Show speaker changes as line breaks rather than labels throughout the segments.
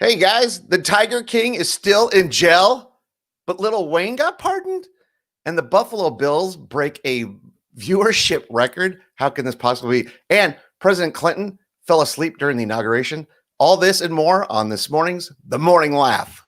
Hey guys, the Tiger King is still in jail, but Lil Wayne got pardoned, and the Buffalo Bills break a viewership record. How can this possibly be? And President Clinton fell asleep during the inauguration. All this and more on this morning's The Morning Laugh.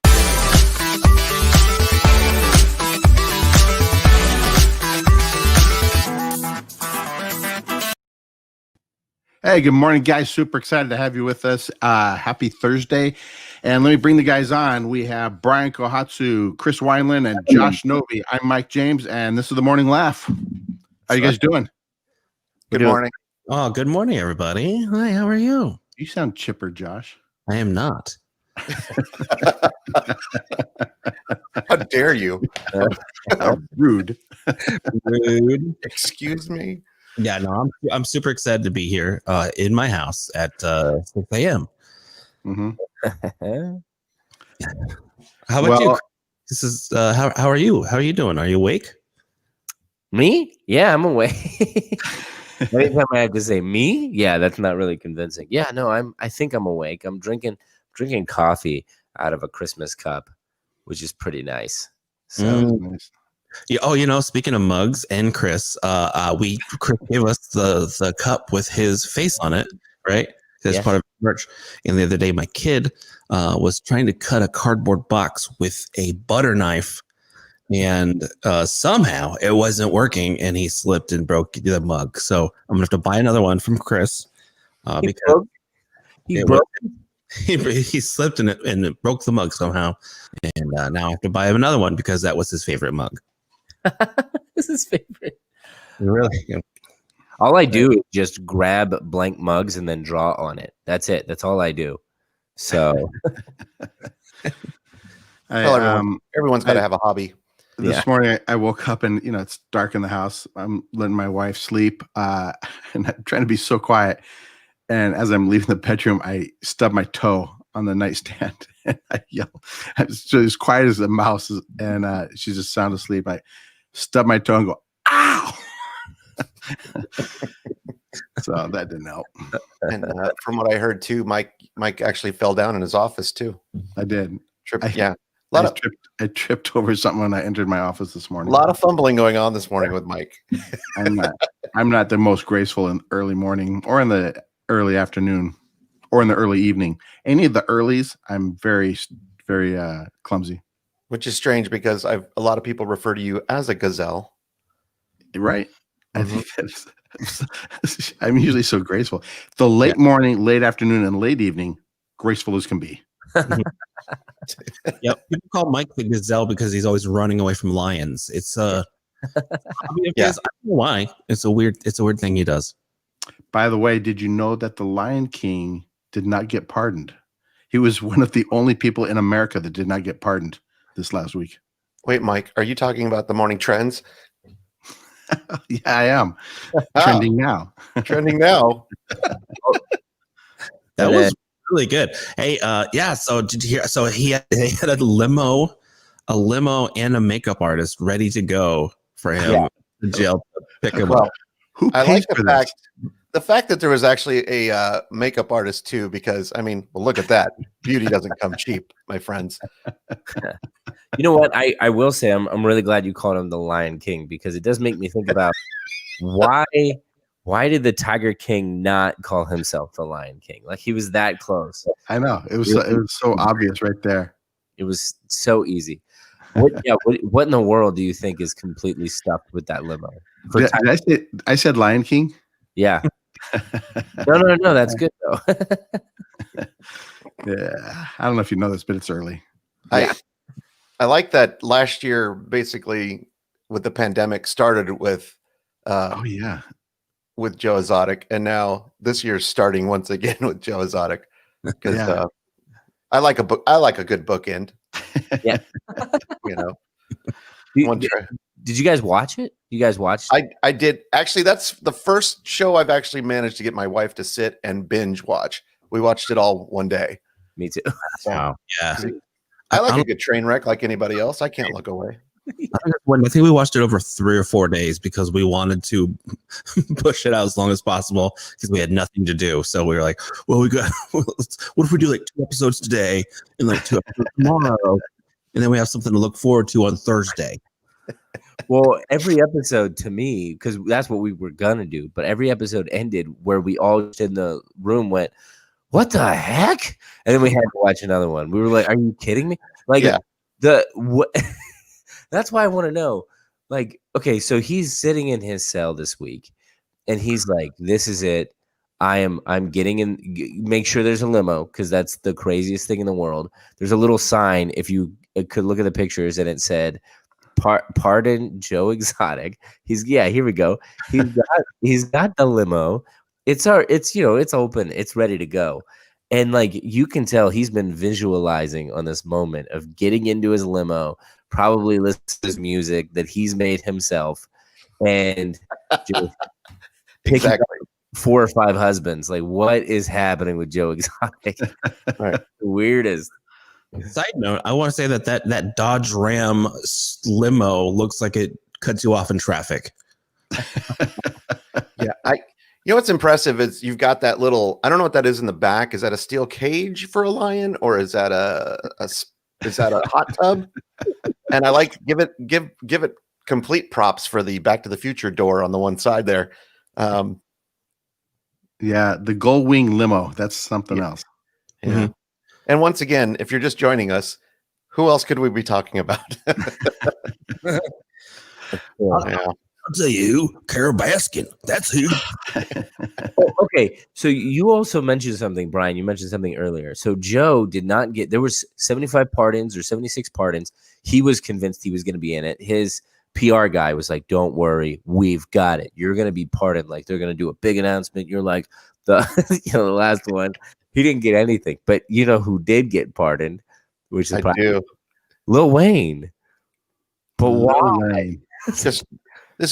Hey, good morning, guys. Super excited to have you with us. Happy Thursday. And let me bring the guys on. We have Brian Kohatsu, Chris Wineland, and Josh Novi. I'm Mike James, and this is The Morning Laugh. How you guys doing?
Good morning.
Oh, good morning, everybody. Hi, how are you?
You sound chipper, Josh.
I am not.
How dare you?
How rude.
Rude.
Excuse me?
Yeah, no, I'm super excited to be here in my house at 6 a.m.
Mm-hmm.
How about you? This is how are you? How are you doing? Are you awake?
Me? Yeah, I'm awake. Anytime I have to say me, yeah, that's not really convincing. Yeah, no, I think I'm awake. I'm drinking coffee out of a Christmas cup, which is pretty nice. So
Nice.
Yeah, speaking of mugs and Chris, Chris gave us the cup with his face on it, right? That's part of merch. And the other day, my kid was trying to cut a cardboard box with a butter knife, and somehow it wasn't working, and he slipped and broke the mug. So I'm gonna have to buy another one from Chris because he slipped in it and it broke the mug somehow, and now I have to buy him another one because that was his favorite mug.
this is favorite.
Really?
All I do is just grab blank mugs and then draw on it. That's it. That's all I do. So
Everyone's got to have a hobby.
This morning I woke up and it's dark in the house. I'm letting my wife sleep and I'm trying to be so quiet. And as I'm leaving the bedroom, I stub my toe on the nightstand and I yell. I'm just as quiet as a mouse, and she's just sound asleep. I stub my toe and go, "Ow!" So that didn't help.
And from what I heard too, Mike actually fell down in his office too.
I did.
I
tripped over something when I entered my office this morning.
A lot of fumbling going on this morning with Mike.
I'm not the most graceful in early morning or in the early afternoon or in the early evening. Any of the earlies, I'm very, very clumsy.
Which is strange because a lot of people refer to you as a gazelle.
Right. I think I'm usually so graceful. The late morning, late afternoon, and late evening, graceful as can be.
Yep. People call Mike the gazelle because he's always running away from lions. It's I don't know why. It's a weird thing he does.
By the way, did you know that the Lion King did not get pardoned? He was one of the only people in America that did not get pardoned this last week.
Wait, Mike, are you talking about the morning trends?
Yeah, I am. Trending now.
Trending now.
That was really good. Hey, so did you hear? So he had a limo and a makeup artist ready to go for him to jail to pick him up.
Who
I
pays
like
for
the fact that there was actually a makeup artist too, because look at that. Beauty doesn't come cheap, my friends.
you know what? I will say I'm really glad you called him the Lion King, because it does make me think about why did the Tiger King not call himself the Lion King? Like, he was that close.
I know. It was so obvious right there.
It was so easy. What in the world do you think is completely stuffed with that limo?
Did I said Lion King?
Yeah. No. That's good though.
Yeah. I don't know if you know this, but it's early.
I like that last year, basically, with the pandemic, started with with Joe Exotic, and now this year's starting once again with Joe Exotic, because I like a good bookend.
Yeah. Did you guys watch it? You guys watched it?
I did. Actually, that's the first show I've actually managed to get my wife to sit and binge watch. We watched it all one day.
Me too.
So,
Wow. Yeah.
I like a good train wreck like anybody else. I can't look away.
I think we watched it over 3 or 4 days because we wanted to push it out as long as possible because we had nothing to do. So we were like, well, what if we do like 2 episodes today and like 2 episodes tomorrow? And then we have something to look forward to on Thursday.
Well, every episode to me, because that's what we were gonna do, but every episode ended where we all in the room went, "What the heck?" And then we had to watch another one. We were like, "Are you kidding me?" Like what? That's why I want to know. Like, okay, so he's sitting in his cell this week, and he's like, "This is it. I'm getting in. Make sure there's a limo because that's the craziest thing in the world. There's a little sign if you could look at the pictures, and it said." Pardon Joe Exotic. Here we go. He's got the limo. It's open, it's ready to go. And like you can tell he's been visualizing on this moment of getting into his limo, probably listening to his music that he's made himself, and just picking up 4 or 5 husbands. Like, what is happening with Joe Exotic?
Right.
The weirdest.
Side note, I want to say that Dodge Ram limo looks like it cuts you off in traffic.
Yeah, what's impressive is you've got that little. I don't know what that is in the back. Is that a steel cage for a lion, or is that a hot tub? And I like give it complete props for the Back to the Future door on the one side there.
Yeah, the Gull Wing limo. That's something else.
Yeah.
Mm-hmm.
And once again, if you're just joining us, who else could we be talking about?
I'll tell you who, Carol Baskin. That's who.
Okay, so you also mentioned something, Brian. You mentioned something earlier. So Joe did not get. There was 75 pardons or 76 pardons. He was convinced he was going to be in it. His PR guy was like, "Don't worry, we've got it. You're going to be pardoned. Like they're going to do a big announcement. You're like the the last one." He didn't get anything, but you know who did get pardoned, which is Lil Wayne. But why?
This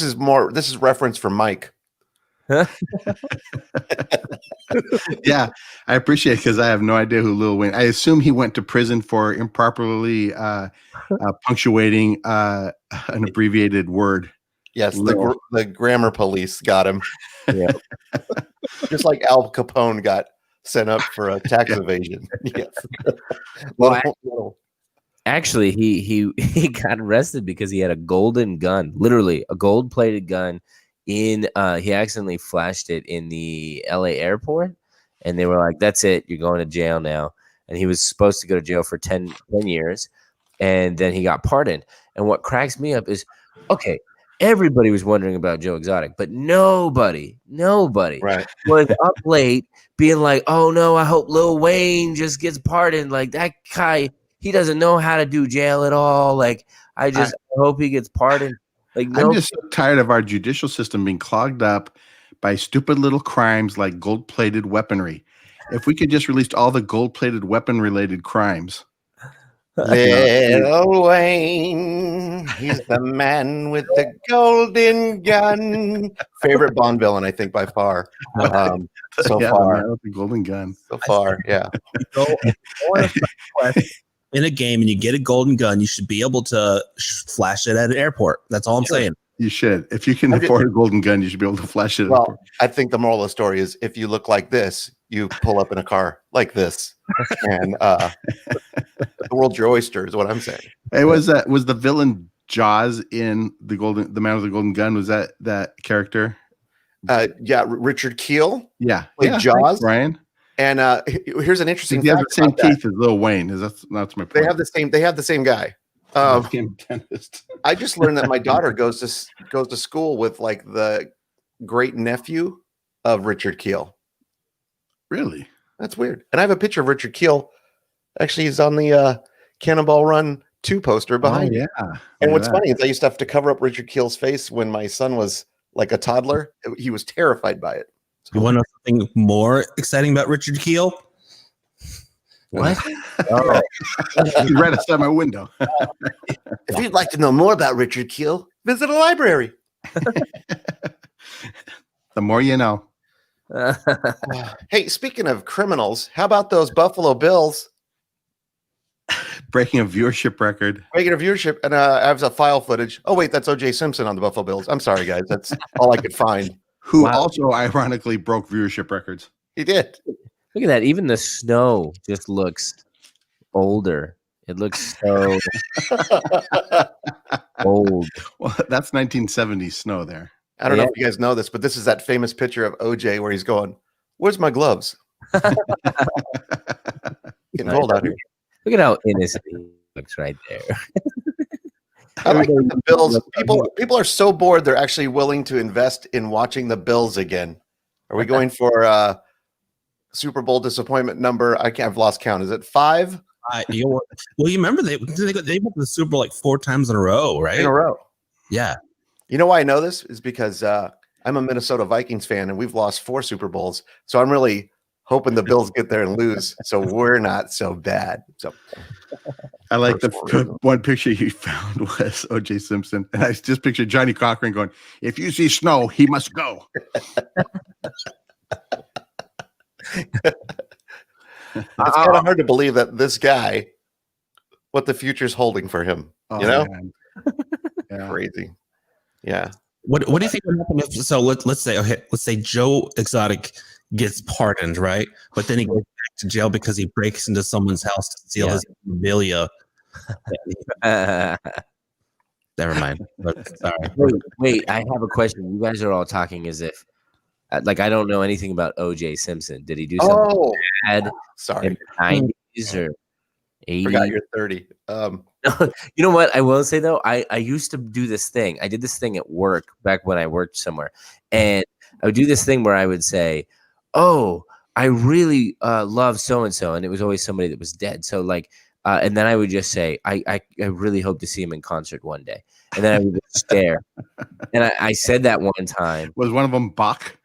is reference for Mike.
Yeah, I appreciate it because I have no idea who Lil Wayne. I assume he went to prison for improperly punctuating an abbreviated word.
Yes, the grammar police got him.
Yeah.
Just like Al Capone got sent up for a tax evasion. Yes.
Actually, he got arrested because he had a golden gun, literally a gold-plated gun. He accidentally flashed it in the LA airport, and they were like, "That's it, you're going to jail now." And he was supposed to go to jail for 10 years, and then he got pardoned. And what cracks me up is, okay, everybody was wondering about Joe Exotic, but nobody was up late being like, "Oh no, I hope Lil Wayne just gets pardoned." Like that guy, he doesn't know how to do jail at all. Like I hope he gets pardoned. Like
I'm just so tired of our judicial system being clogged up by stupid little crimes like gold-plated weaponry. If we could just release all the gold-plated weapon-related crimes.
Lil Wayne, he's the man with the golden gun. Favorite Bond villain, I think, by far. So far,
the man with the golden gun.
So far, yeah.
In a game and you get a golden gun, you should be able to flash it at an airport. That's all I'm saying.
You should. If you can afford a golden gun, you should be able to flash it.
Well, I think the moral of the story is if you look like this, you pull up in a car like this, and the world's your oyster is what I'm saying.
It was the villain Jaws in the man with the golden gun. Was that character?
Yeah, Richard Keel.
Yeah,
Jaws.
Thanks, Brian.
And here's an interesting.
He has the same teeth as Lil Wayne. That's my point.
They have the same guy. I just learned that my daughter goes to school with like the great nephew of Richard Keel.
Really?
That's weird. And I have a picture of Richard Keel. Actually, he's on the Cannonball Run 2 poster behind me.
Yeah.
And what's funny is I used to have to cover up Richard Keel's face when my son was like a toddler. He was terrified by it.
You want to know something more exciting about Richard Keel?
What?
He's right outside my window.
If you'd like to know more about Richard Keel, visit a library.
The more you know.
Hey, speaking of criminals, how about those Buffalo Bills?
breaking a viewership record.
Breaking a viewership, and I have a file footage. Oh wait, that's O.J. Simpson on the Buffalo Bills. I'm sorry, guys. That's all I could find.
Who
Wow.
also ironically broke viewership records.
He did.
Look at that. Even the snow just looks older. It looks so old.
Well, that's 1970s snow there.
I don't know if you guys know this, but this is that famous picture of OJ where he's going, "Where's my gloves?" Getting cold out here.
Look at how innocent he looks right there.
I like the Bills. People are so bored they're actually willing to invest in watching the Bills again. Are we going for Super Bowl disappointment number? I've lost count. Is it 5?
You remember they went to the Super Bowl like 4 times in a row, right?
In a row.
Yeah.
You know why I know this is because I'm a Minnesota Vikings fan and we've lost 4 Super Bowls. So I'm really hoping the Bills get there and lose, so we're not so bad. So
I like the one picture you found was O.J. Simpson, and I just pictured Johnny Cochran going, "If you see snow, he must go."
It's kind of hard to believe that this guy, what the future's holding for him. You know,
Yeah.
Crazy. Yeah.
What do you think would happen if? So let's say Joe Exotic gets pardoned, right? But then he goes back to jail because he breaks into someone's house to steal his memorabilia. Never mind. Sorry.
Wait, I have a question. You guys are all talking as if, like, I don't know anything about O.J. Simpson. Did he do something bad
Sorry.
in the 90s or 80s?
Forgot you're 30.
You know what? I will say, though, I used to do this thing. I did this thing at work back when I worked somewhere. And I would do this thing where I would say, "Oh, I really love so-and-so." And it was always somebody that was dead. So, like, and then I would just say, I really hope to see him in concert one day. And then I would just stare. And I said that one time.
Was one of them Bach?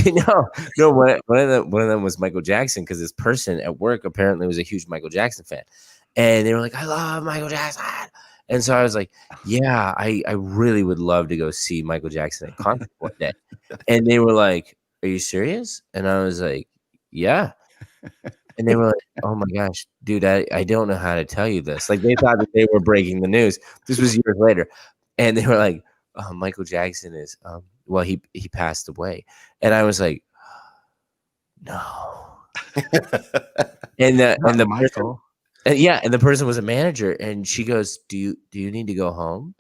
No. One of them was Michael Jackson, because this person at work apparently was a huge Michael Jackson fan. And they were like, "I love Michael Jackson." And so I was like, "Yeah, I really would love to go see Michael Jackson in concert one day." And they were like, "Are you serious?" And I was like, "Yeah." And they were like, "Oh my gosh, dude, I don't know how to tell you this." Like, they thought that they were breaking the news. This was years later. And they were like, "Michael Jackson is, well, he passed away." And I was like, "No." and the
Michael.
and the person was a manager, and she goes, "Do you need to go home?"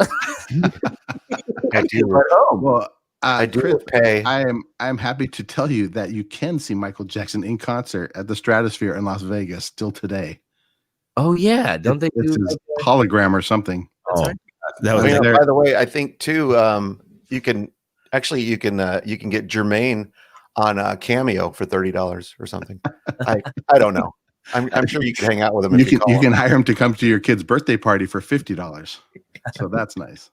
I do.
Well,
I do
Chris,
pay.
I'm happy to tell you that you can see Michael Jackson in concert at the Stratosphere in Las Vegas still today.
Oh yeah, don't they
It's
do
his hologram or something?
Oh, that was
By the way, I think too, you can get Jermaine on Cameo for $30 or something. I don't know. I'm sure you can hang out with him.
You can hire him to come to your kid's birthday party for $50. So that's nice.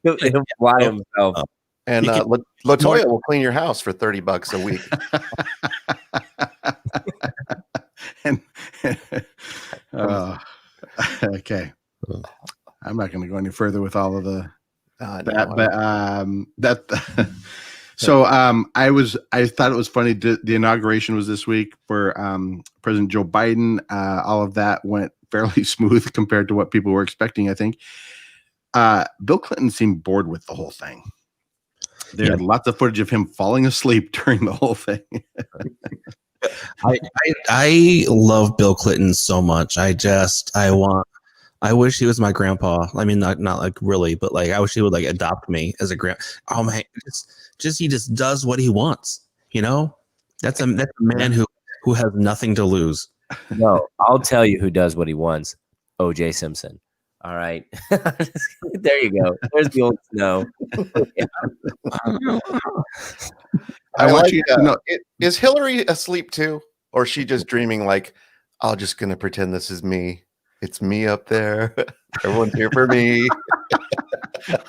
He'll fly himself.
And Latoya will clean your house for $30 a week.
Okay. I'm not going to go any further with all of the So I thought it was funny. The inauguration was this week for President Joe Biden. All of that went fairly smooth compared to what people were expecting, I think. Bill Clinton seemed bored with the whole thing. There's lots of footage of him falling asleep during the whole thing.
I love Bill Clinton so much. I wish he was my grandpa. I mean, not like really, but like I wish he would like adopt me as a oh man, he just does what he wants. You know, that's a man who has nothing to lose.
No, I'll tell you who does what he wants. O.J. Simpson. All right. There you go. There's the old snow.
I want you to know.
Is Hillary asleep too? Or is she just dreaming like, I'm just going to pretend this is me. It's me up there. Everyone's here for me.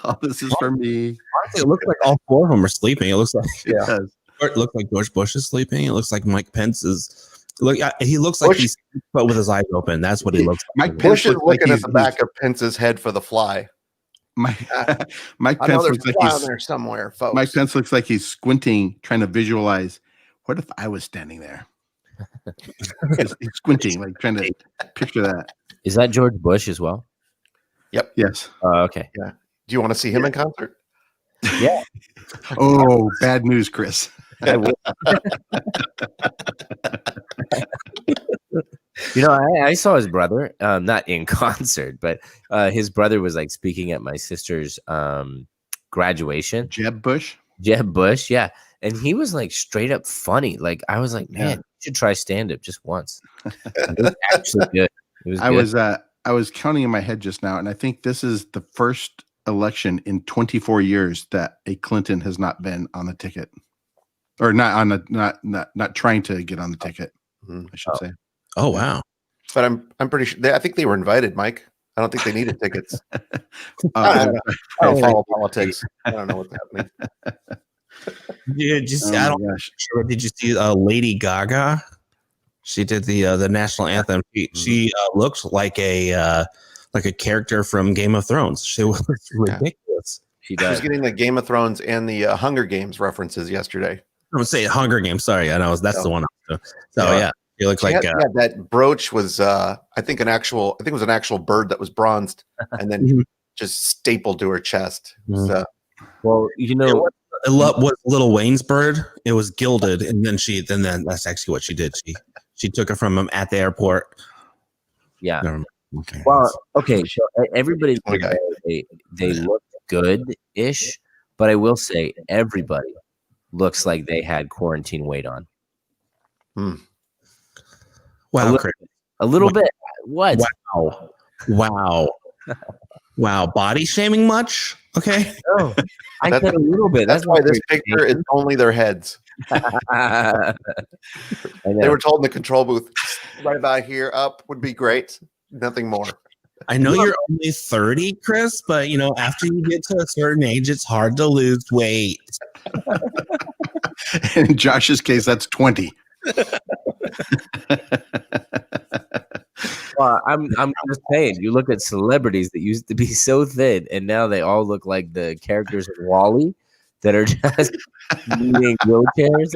Oh, this is for me.
Honestly, it looks like all 4 of them are sleeping. It looks like
It
looks like George Bush is sleeping. It looks like Mike Pence is. Look, he looks like he's but with his eyes open. That's what he looks like.
Mike Pence is looking at the back of Pence's head for the fly.
Mike
I know
Pence
there's
looks like
a fly
he's
on there somewhere, folks.
Mike Pence looks like he's squinting, trying to visualize. What if I was standing there? He's squinting, like trying to picture that.
Is that George Bush as well?
Yes.
Okay.
Do you want to see him in concert?
Yeah.
Oh, bad news, Chris.
I will. I saw his brother, not in concert, but his brother was like speaking at my sister's graduation.
Jeb Bush.
Jeb Bush, yeah. And he was like straight up funny. Like I was like, man, you should try stand-up just once. It was actually good. It was good.
I was counting in my head just now, and I think this is the first election in 24 years that a Clinton has not been on the ticket. Or not trying to get on the ticket, I should say.
Oh wow!
But I'm pretty sure. I think they were invited, Mike. I don't think they needed tickets. I don't follow politics. I don't know what's happening.
Did you see Lady Gaga? She did the national anthem. She looked like a character from Game of Thrones. She was ridiculous.
She was getting the Game of Thrones and the Hunger Games references yesterday.
I would say Hunger Games. Sorry, I know that's the one. So yeah, you look like
that brooch was. I think it was an actual bird that was bronzed and then just stapled to her chest. So,
well,
it was Lil Wayne's bird. It was gilded, and then that's actually what she did. She took it from him at the airport.
Yeah.
Okay.
Well, okay. So everybody, they look good-ish, but I will say everybody looks like they had quarantine weight on.
Wow,
a little bit. What?
Wow. Body shaming much? Okay.
No, I said a little bit.
That's why this picture is only their heads. They were told in the control booth, right about here, up would be great. Nothing more.
I know you're only 30, Chris, but after you get to a certain age, it's hard to lose weight.
In Josh's case, that's 20.
Well, I'm just saying. You look at celebrities that used to be so thin, and now they all look like the characters in WALL-E that are just needing wheelchairs.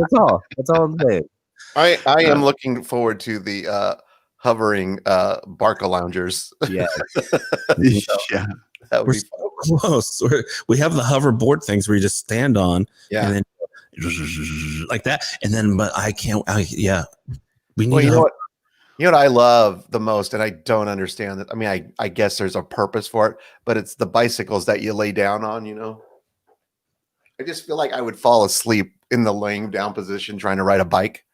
That's all I'm saying.
I am looking forward to the hovering Barca loungers.
Yeah.
Yeah.
That would
We're
be
so close. We have the hoverboard things where you just stand on.
Yeah.
And then like that. And then, but I can't. We need.
Well, you know what I love the most, and I don't understand that. I mean, I guess there's a purpose for it, but it's the bicycles that you lay down on. I just feel like I would fall asleep in the laying down position trying to ride a bike.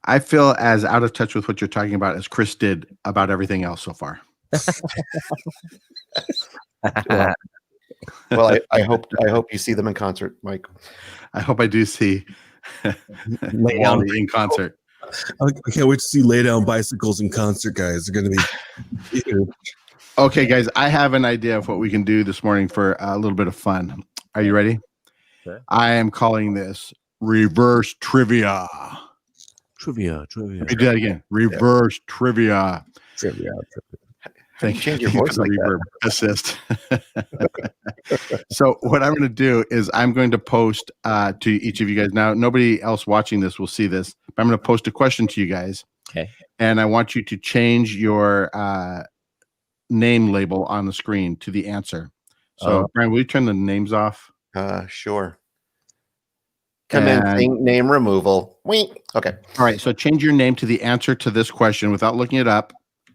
I feel as out of touch with what you're talking about as Chris did about everything else so far.
Well, I hope you see them in concert, Mike.
I hope I do see WALL-E in concert.
I can't wait to see lay down bicycles in concert, guys. They're going to be huge.
Okay, guys, I have an idea of what we can do this morning for a little bit of fun. Are you ready?
Okay.
I am calling this reverse trivia.
Trivia.
Let me do that again. Reverse trivia.
Trivia.
Thank you.
Change your voice like
reverb assist. So what I'm going to do is I'm going to post to each of you guys. Now, nobody else watching this will see this, but I'm going to post a question to you guys.
Okay.
And I want you to change your name label on the screen to the answer. So, Brian, will you turn the names off?
Sure. Commencing name removal. Wink. Okay.
All right. So change your name to the answer to this question without looking it up.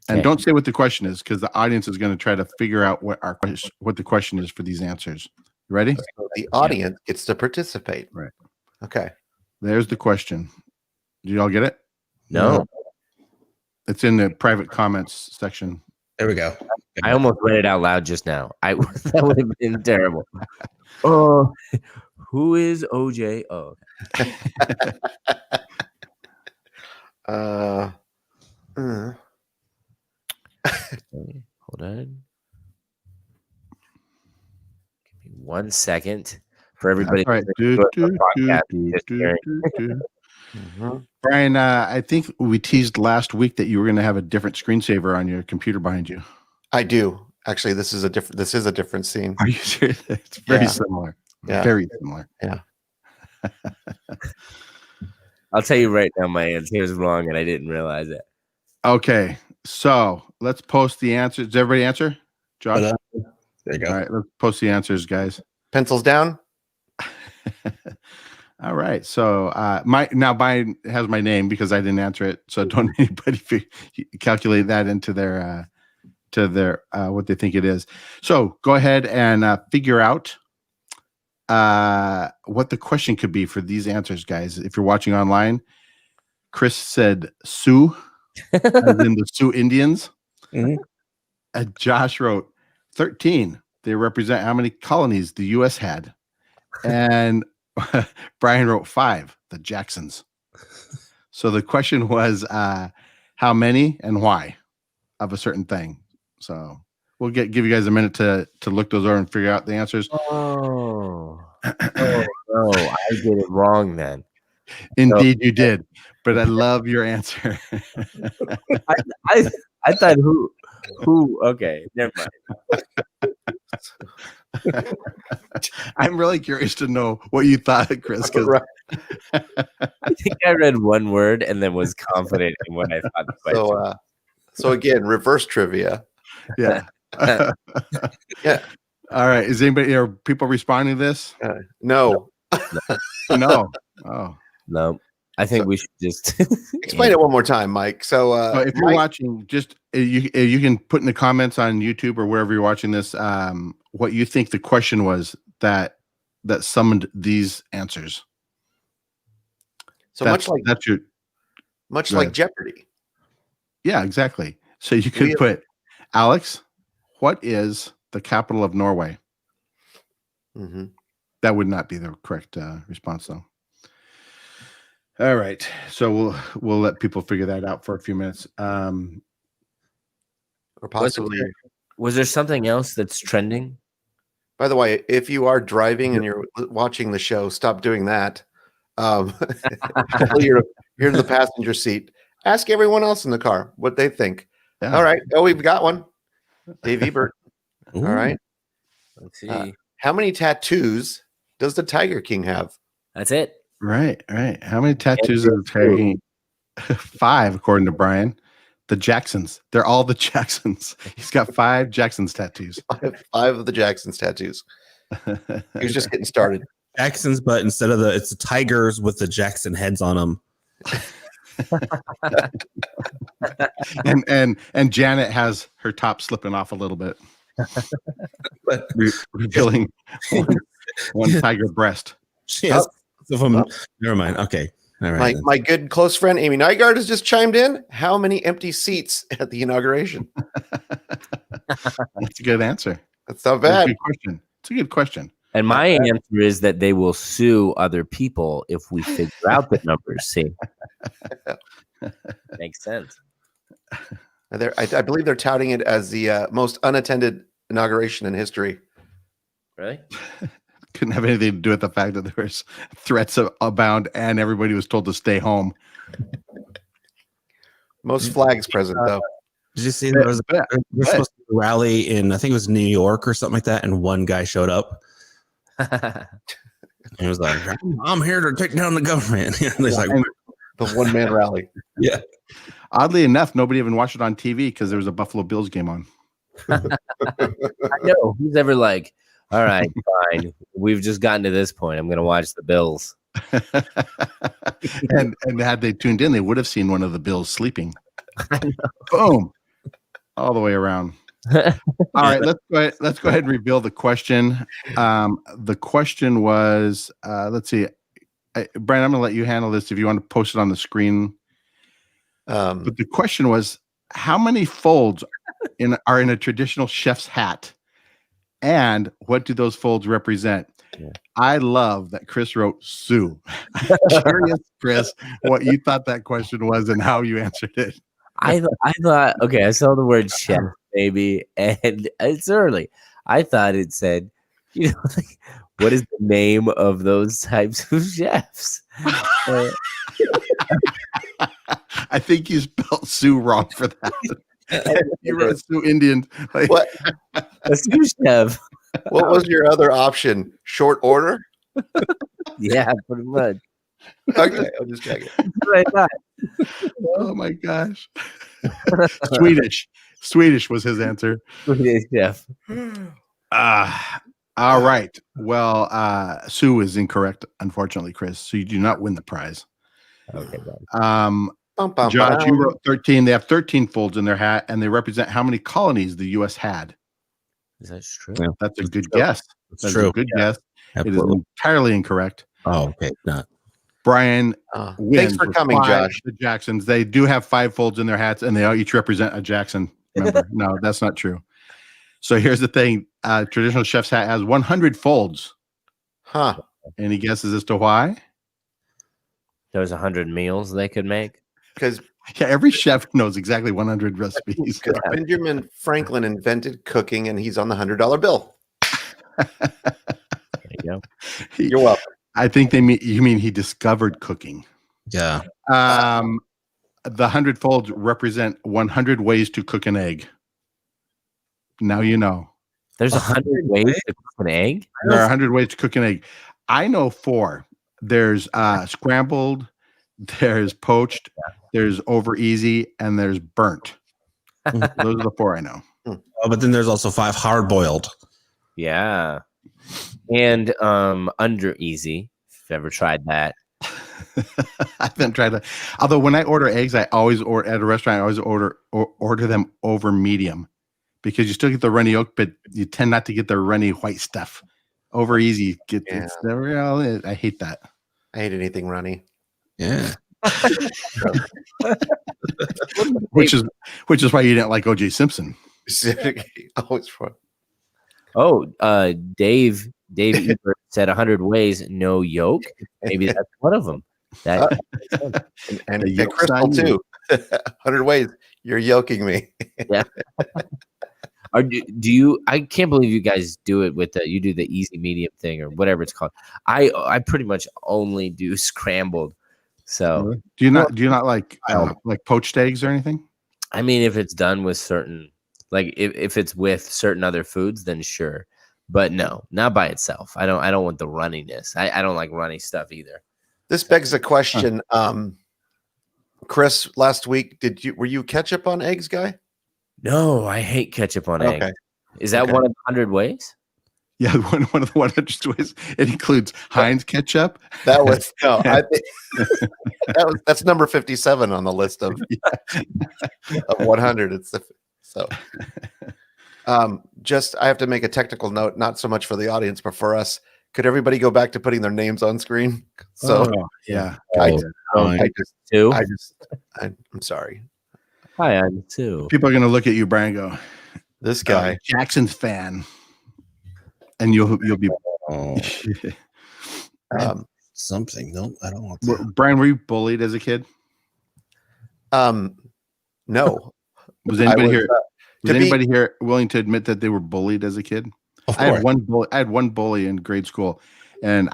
And don't say what the question is, because the audience is going to try to figure out what the question is for these answers. You ready?
So the audience gets to participate.
Right.
Okay.
There's the question. Did you all get it?
No.
It's in the private comments section.
There we go.
I almost read it out loud just now. That would have been terrible. Who is OJ? Oh. Hold on. Give me 1 second for everybody.
All right. Brian, I think we teased last week that you were going to have a different screensaver on your computer behind you.
I do. Actually, this is a different scene.
Are you serious? It's very similar.
Yeah.
Very similar.
Yeah.
I'll tell you right now, my answer is wrong, and I didn't realize it.
Okay, so let's post the answers. Did everybody answer? Josh?
There you go.
All right, let's post the answers, guys.
Pencils down.
All right, so mine has my name because I didn't answer it. So don't anybody calculate that into their what they think it is. So go ahead and figure out what the question could be for these answers, guys. If you're watching online, Chris said Sioux, as in the Sioux Indians.
Mm-hmm.
Josh wrote 13. They represent how many colonies the U.S. had. And Brian wrote 5, the Jacksons. So the question was how many and why of a certain thing. So we'll give you guys a minute to look those over and figure out the answers.
Oh no, I did it wrong then.
Indeed, you did. But I love your answer.
I thought who. Okay, never mind.
I'm really curious to know what you thought, Chris. Because
I think I read one word and then was confident in what I thought the question.
So again, reverse trivia.
Yeah.
Yeah.
All right. Are people responding to this?
No.
No. Oh.
No. I think we should just
explain it one more time, Mike. So
if you're watching, just you can put in the comments on YouTube or wherever you're watching this, what you think the question was that summoned these answers.
So much like Jeopardy.
Yeah, exactly. So you could put, Alex, what is the capital of Norway?
Mm-hmm.
That would not be the correct response, though. All right, so we'll let people figure that out for a few minutes.
Or possibly.
Was there something else that's trending?
By the way, if you are driving and you're watching the show, stop doing that. You're in the passenger seat. Ask everyone else in the car what they think. Yeah. All right. Oh, we've got one. Dave Ebert. All right.
Let's see.
How many tattoos does the Tiger King have?
That's it.
Right. How many tattoos does the Tiger King? 5, according to Brian. The Jacksons. They're all the Jacksons. He's got 5 Jacksons tattoos.
5 of the Jacksons tattoos. He was just getting started.
Jacksons, but instead of it's the tigers with the Jackson heads on them.
and Janet has her top slipping off a little bit, revealing one tiger breast.
Yes. Never mind. Okay. All right.
My good close friend Amy Nygaard has just chimed in. How many empty seats at the inauguration?
That's a good answer.
That's not bad.
That's a good question. It's a good question.
And my answer is that they will sue other people if we figure out the numbers. See, makes sense.
I believe they're touting it as the most unattended inauguration in history.
Really?
Couldn't have anything to do with the fact that there was threats abound and everybody was told to stay home.
Most flags present, though.
Did you see there was supposed to be a rally in, I think it was New York or something like that, and one guy showed up. And he was like, I'm here to take down the government. And he's like,
the one-man rally.
Yeah.
Oddly enough, nobody even watched it on TV because there was a Buffalo Bills game on.
I know. Who's ever like, all right, fine. We've just gotten to this point. I'm going to watch the Bills.
and had they tuned in, they would have seen one of the Bills sleeping. Boom. All the way around. All right, let's go ahead and reveal the question. The question was, let's see. Brian, I'm going to let you handle this if you want to post it on the screen. But the question was, how many folds are in a traditional chef's hat? And what do those folds represent? Yeah. I love that Chris wrote Sue. Curious, Chris, what you thought that question was and how you answered it.
I thought, okay, I saw the word chef, maybe, and it's early. I thought it said, like, what is the name of those types of chefs?
I think you spelled Sue wrong for that. You wrote Sioux Indian. Like,
what?
A sous chef.
What was your other option? Short order?
Yeah, pretty much.
Okay, I'll just check it.
That's what I thought.
Oh my gosh. Swedish was his answer.
Chef.
All right. Well, Sue is incorrect, unfortunately, Chris. So you do not win the prize.
Okay, bud.
Bum, bum,
Josh, you
bum.
wrote 13. They have 13 folds in their hat, and they represent how many colonies the U.S. had.
Is that true?
Yeah.
That's a good
true.
guess.
It's
That's
true.
a good
Yeah,
guess. It is
absolutely.
entirely incorrect.
Oh, okay. Not.
Brian
Thanks
wins
for
with
coming,
5
Josh.
The Jacksons. They do have 5 folds in their hats, and they all each represent a Jackson member. No, that's not true. So here's the thing. Traditional chef's hat has 100 folds.
Huh.
Any guesses as to why?
There's 100 meals they could make.
Because
Yeah, every chef knows exactly 100 recipes.
Benjamin Franklin invented cooking, and he's on the $100 bill.
There you go.
You're welcome.
I think you mean he discovered cooking.
Yeah.
The 100 folds represent 100 ways to cook an egg. Now you know.
There's 100 ways to cook an egg.
There are 100 ways to cook an egg. I know 4. There's scrambled, there's poached, there's over easy, and there's burnt. Those are the 4 I know.
Oh, but then there's also 5 hard boiled.
Yeah. And under easy. If you've ever tried that.
I haven't tried that. Although when I order eggs, I always order at a restaurant. I always order them over medium because you still get the runny yolk, but you tend not to get the runny white stuff. Over easy, it's never. I hate that.
I hate anything runny.
Yeah.
Which is why you didn't like O.J. Simpson.
Always fun.
Oh, Dave Ebert said 100 ways, no yolk. Maybe that's one of them. That
And
The yolk
Crystal
sign.
too. 100 ways. You're yoking me.
do you? I can't believe you guys do it with you do the easy medium thing or whatever it's called. I pretty much only do scrambled. So
Do you not like poached eggs or anything?
I mean, if it's done with certain, like if it's with certain other foods, then sure. But no, not by itself. I don't want the runniness. I don't like runny stuff either.
This begs a question. Chris, last week, were you ketchup on eggs guy?
No, I hate ketchup on eggs.
Okay.
Is that one of the 100 ways?
Yeah, one of the 100 ways. It includes Heinz ketchup.
That was no. I think that's number 57 on the list of 100. It's so. Just I have to make a technical note, not so much for the audience, but for us. Could everybody go back to putting their names on screen? So
Yeah.
I'm sorry.
Hi, I'm too.
People are going to look at you, Brian, and go,
This guy.
Jackson's fan. And you'll be.
Something. No, I don't want that.
Brian, were you bullied as a kid?
No.
Was anybody
was,
here? Was anybody here willing to admit that they were bullied as a kid? I had one bully in grade school, and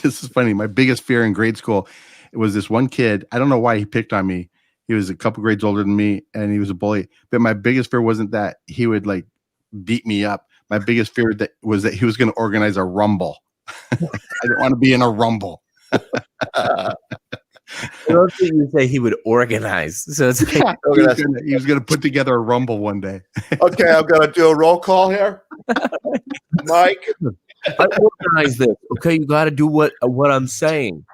this is funny. My biggest fear in grade school was this one kid. I don't know why he picked on me. He was a couple grades older than me, and he was a bully. But my biggest fear wasn't that he would like beat me up. My biggest fear was that he was going to organize a rumble. I didn't want to be in a rumble.
I don't think you say he would organize. So it's like,
He was going to put together a rumble one day.
Okay, I'm going to do a roll call here. Mike.
I organize this. Okay, you got to do what I'm saying.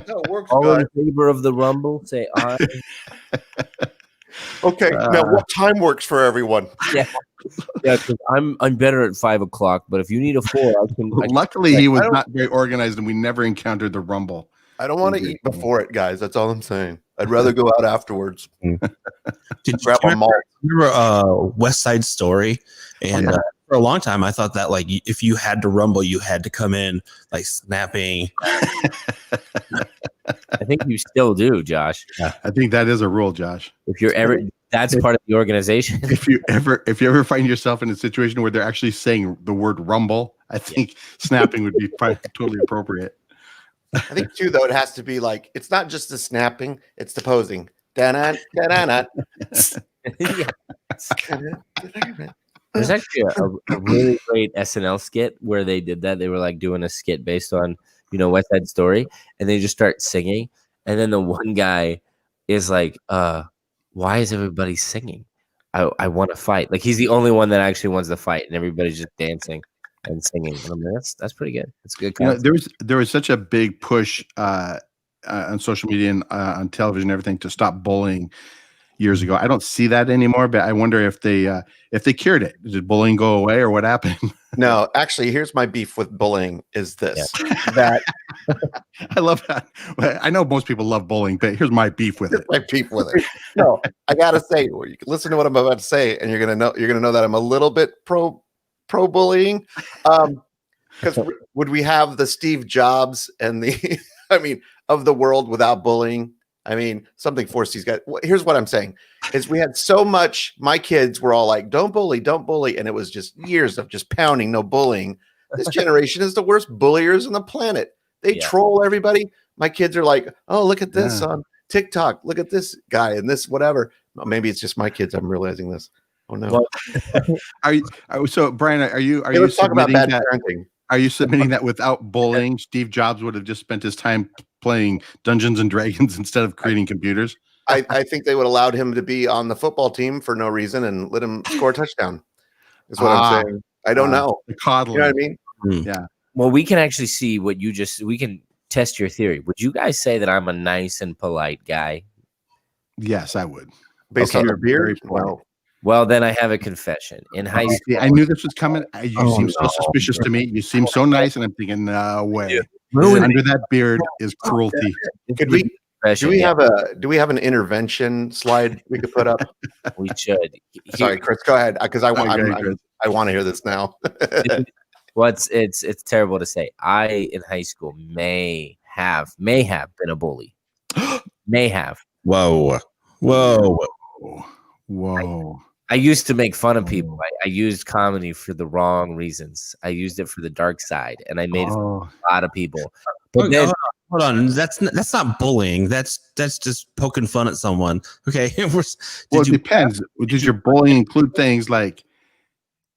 That works,
All
guys.
in favor of the rumble, say aye.
Okay, now what time works for everyone?
Yeah, because I'm better at 5 o'clock. But if you need a 4, I can.
Luckily, he was not very organized, and we never encountered the rumble.
I don't want to eat before it, guys. That's all I'm saying. I'd rather go out afterwards.
Did you
Grab a malt.
remember West Side Story? And for a long time, I thought that like if you had to rumble, you had to come in like snapping.
I think you still do, Josh.
I think that is a rule, Josh.
If you're ever, that's part of the organization.
If you ever find yourself in a situation where they're actually saying the word rumble, I think snapping would be totally appropriate.
I think too, though, it has to be like it's not just the snapping; it's the posing. Da-na, da-na-na.
There's actually a really great SNL skit where they did that. They were like doing a skit based on, West Side Story, and they just start singing, and then the one guy is like, why is everybody singing? I want to fight. Like he's the only one that actually wants to fight, and everybody's just dancing and singing. And I'm like, that's pretty good. It's good.
There was such a big push on social media and on television and everything to stop bullying years ago. I don't see that anymore, but I wonder if they cured it. Did bullying go away or what happened?
No, actually, here's my beef with bullying is this. That
I love that. I know most people love bullying, but here's my beef with it.
my beef with it. No, I gotta say, you can listen to what I'm about to say, and you're gonna know that I'm a little bit pro bullying. Because would we have the Steve Jobs and the of the world without bullying? I mean, something forced these guys. Here's what I'm saying is we had so much, my kids were all like, don't bully. And it was just years of just pounding, no bullying. This generation is the worst bulliers on the planet. They troll everybody. My kids are like, oh, look at this on TikTok. Look at this guy and this, whatever. Maybe it's just my kids. I'm realizing this. Oh no.
Well, so Brian, are you
let's talk about bad
that,
parenting.
Are you submitting that without bullying, Steve Jobs would have just spent his time playing Dungeons and Dragons instead of creating computers?
I think they would have allowed him to be on the football team for no reason and let him score a touchdown. Is what I'm saying. I don't know.
The coddling.
You know what I mean?
Yeah.
Well, we can actually see what we can test your theory. Would you guys say that I'm a nice and polite guy?
Yes, I would.
Based on your beard? Well,
Well, then I have a confession. In high school,
I knew this was coming. You seem so suspicious to me. You seem so nice, and I'm thinking, no way. Under that beard is cruelty.
Do we have an intervention slide we could put up?
We should.
Sorry, Chris, go ahead, because I want to hear this now.
Well, it's terrible to say. I in high school may have been a bully. May have.
Whoa.
I used to make fun of people. I used comedy for the wrong reasons. I used it for the dark side, and I made fun of a lot of people. But then,
hold on. That's not bullying. That's just poking fun at someone. Okay.
It depends. Does your bullying include things like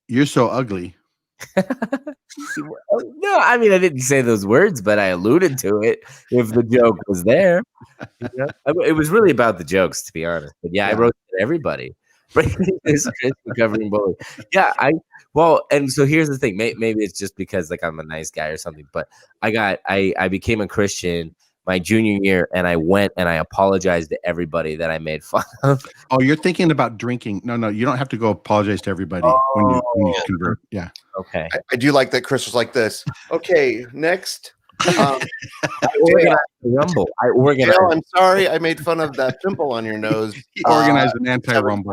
"you're so ugly"?
No, I mean I didn't say those words, but I alluded to it. If the joke was there, it was really about the jokes, to be honest. But I wrote to everybody. Recovering bully. And so here's the thing. Maybe it's just because like I'm a nice guy or something. But I became a Christian my junior year, and I went and I apologized to everybody that I made fun of.
Oh, you're thinking about drinking? No, you don't have to go apologize to everybody when you convert. Yeah.
Okay.
I do like that Chris was like this. Okay, next.
I organized.
Dale, I'm sorry I made fun of that pimple on your nose.
He organized an anti-rumble.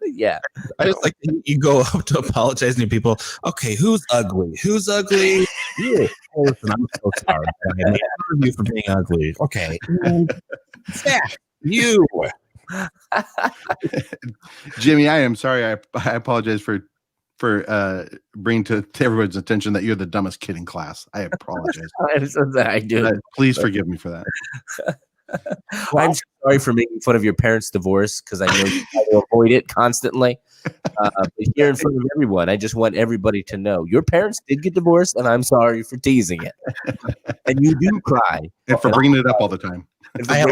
Yeah.
I just like you go up to apologizing to people. Okay, who's ugly? Who's ugly? You. Oh, listen, I'm so sorry. I made fun of you for being ugly. Okay. You.
Jimmy, I am sorry. I apologize for bringing to everyone's attention that you're the dumbest kid in class. I apologize.
I'm so sorry. I do.
Please forgive me for that.
I'm sorry for making fun of your parents' divorce because I know you try to avoid it constantly. But here in front of everyone, I just want everybody to know your parents did get divorced, and I'm sorry for teasing it. And you do cry.
And for bringing it up all the time.
I have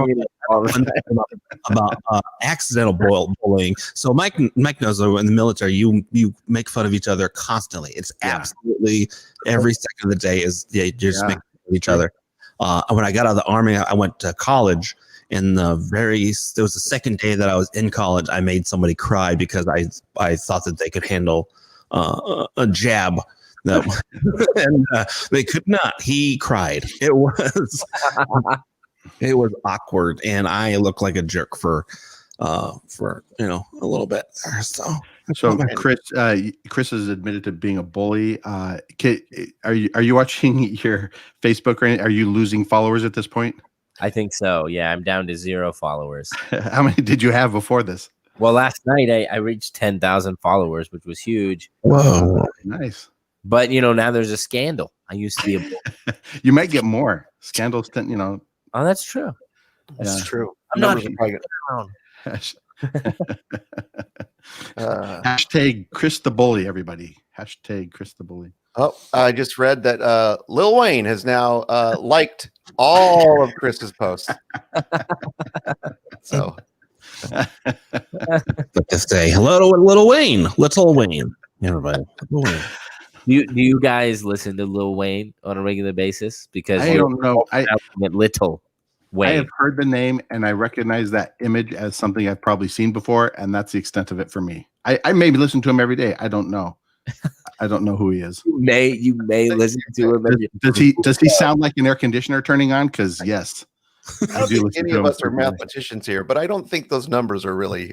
about accidental bullying. So Mike knows that in the military, you make fun of each other constantly. It's absolutely every second of the day is you're just making fun of each other. When I got out of the Army, I went to college. And there was the second day that I was in college, I made somebody cry because I thought that they could handle a jab. And they could not. He cried. It was awkward, and I looked like a jerk for a little bit there. So
Chris has admitted to being a bully. Are you watching your Facebook or anything? Are you losing followers at this point?
I think so. Yeah, I'm down to 0 followers.
How many did you have before this?
Well, last night I reached 10,000 followers, which was huge.
Whoa, nice.
But now there's a scandal. I used to be a bully.
You might get more scandals than
Oh, that's true.
That's true.
I'm not
Hashtag Chris the Bully, everybody. Hashtag Chris the Bully.
Oh, I just read that Lil Wayne has now liked all of Chris's posts. So
But to say hello to Little Wayne, Little Wayne, everybody. Little Wayne.
Do you guys listen to Lil Wayne on a regular basis? Because
I don't know.
Little
I
Wayne.
have heard the name and I recognize that image as something I've probably seen before, and that's the extent of it for me. I maybe listen to him every day. I don't know. I don't know who he is.
You may listen to him.
Does he sound like an air conditioner turning on? Because yes.
I don't think any of us are mathematicians here, but I don't think those numbers are really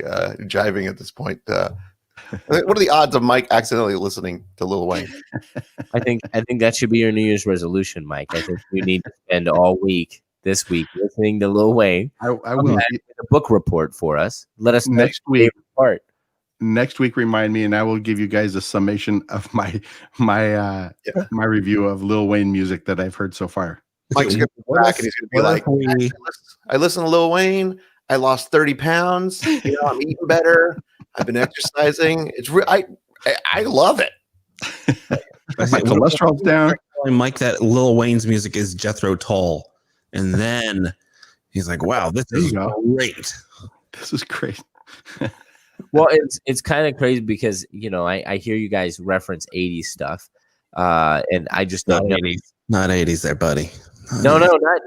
jiving at this point. What are the odds of Mike accidentally listening to Lil Wayne?
I think that should be your New Year's resolution, Mike. I think you need to spend all week this week listening to Lil Wayne.
I will
a book report for us. Let us know
next week.
Part.
Next week, remind me, and I will give you guys a summation of my review of Lil Wayne music that I've heard so far.
Mike's gonna be back and he's gonna be like, I listen to Lil Wayne. I lost 30 pounds. You know, I'm eating better. I've been exercising. It's I love it.
My cholesterol's down.
Telling Mike that Lil Wayne's music is Jethro Tull, and then he's like, "Wow, this is great.
This is great."
Well, it's kind of crazy because I hear you guys reference 80s stuff, and I just
not 80s there, buddy.
No,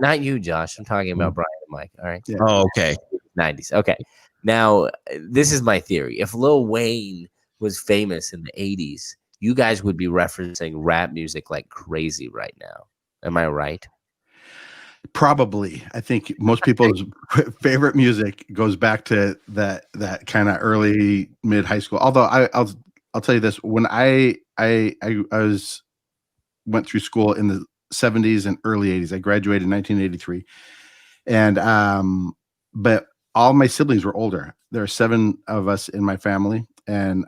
not you, Josh. I'm talking about Brian and Mike. All right.
Yeah. Oh, okay.
90s. Okay. Now, this is my theory. If Lil Wayne was famous in the 80s, you guys would be referencing rap music like crazy right now. Am I right?
Probably. I think most people's favorite music goes back to that kind of early mid high school. Although I'll tell you this: when I went through school in the 70s and early 80s, I graduated in 1983, and but all my siblings were older. There are 7 of us in my family, and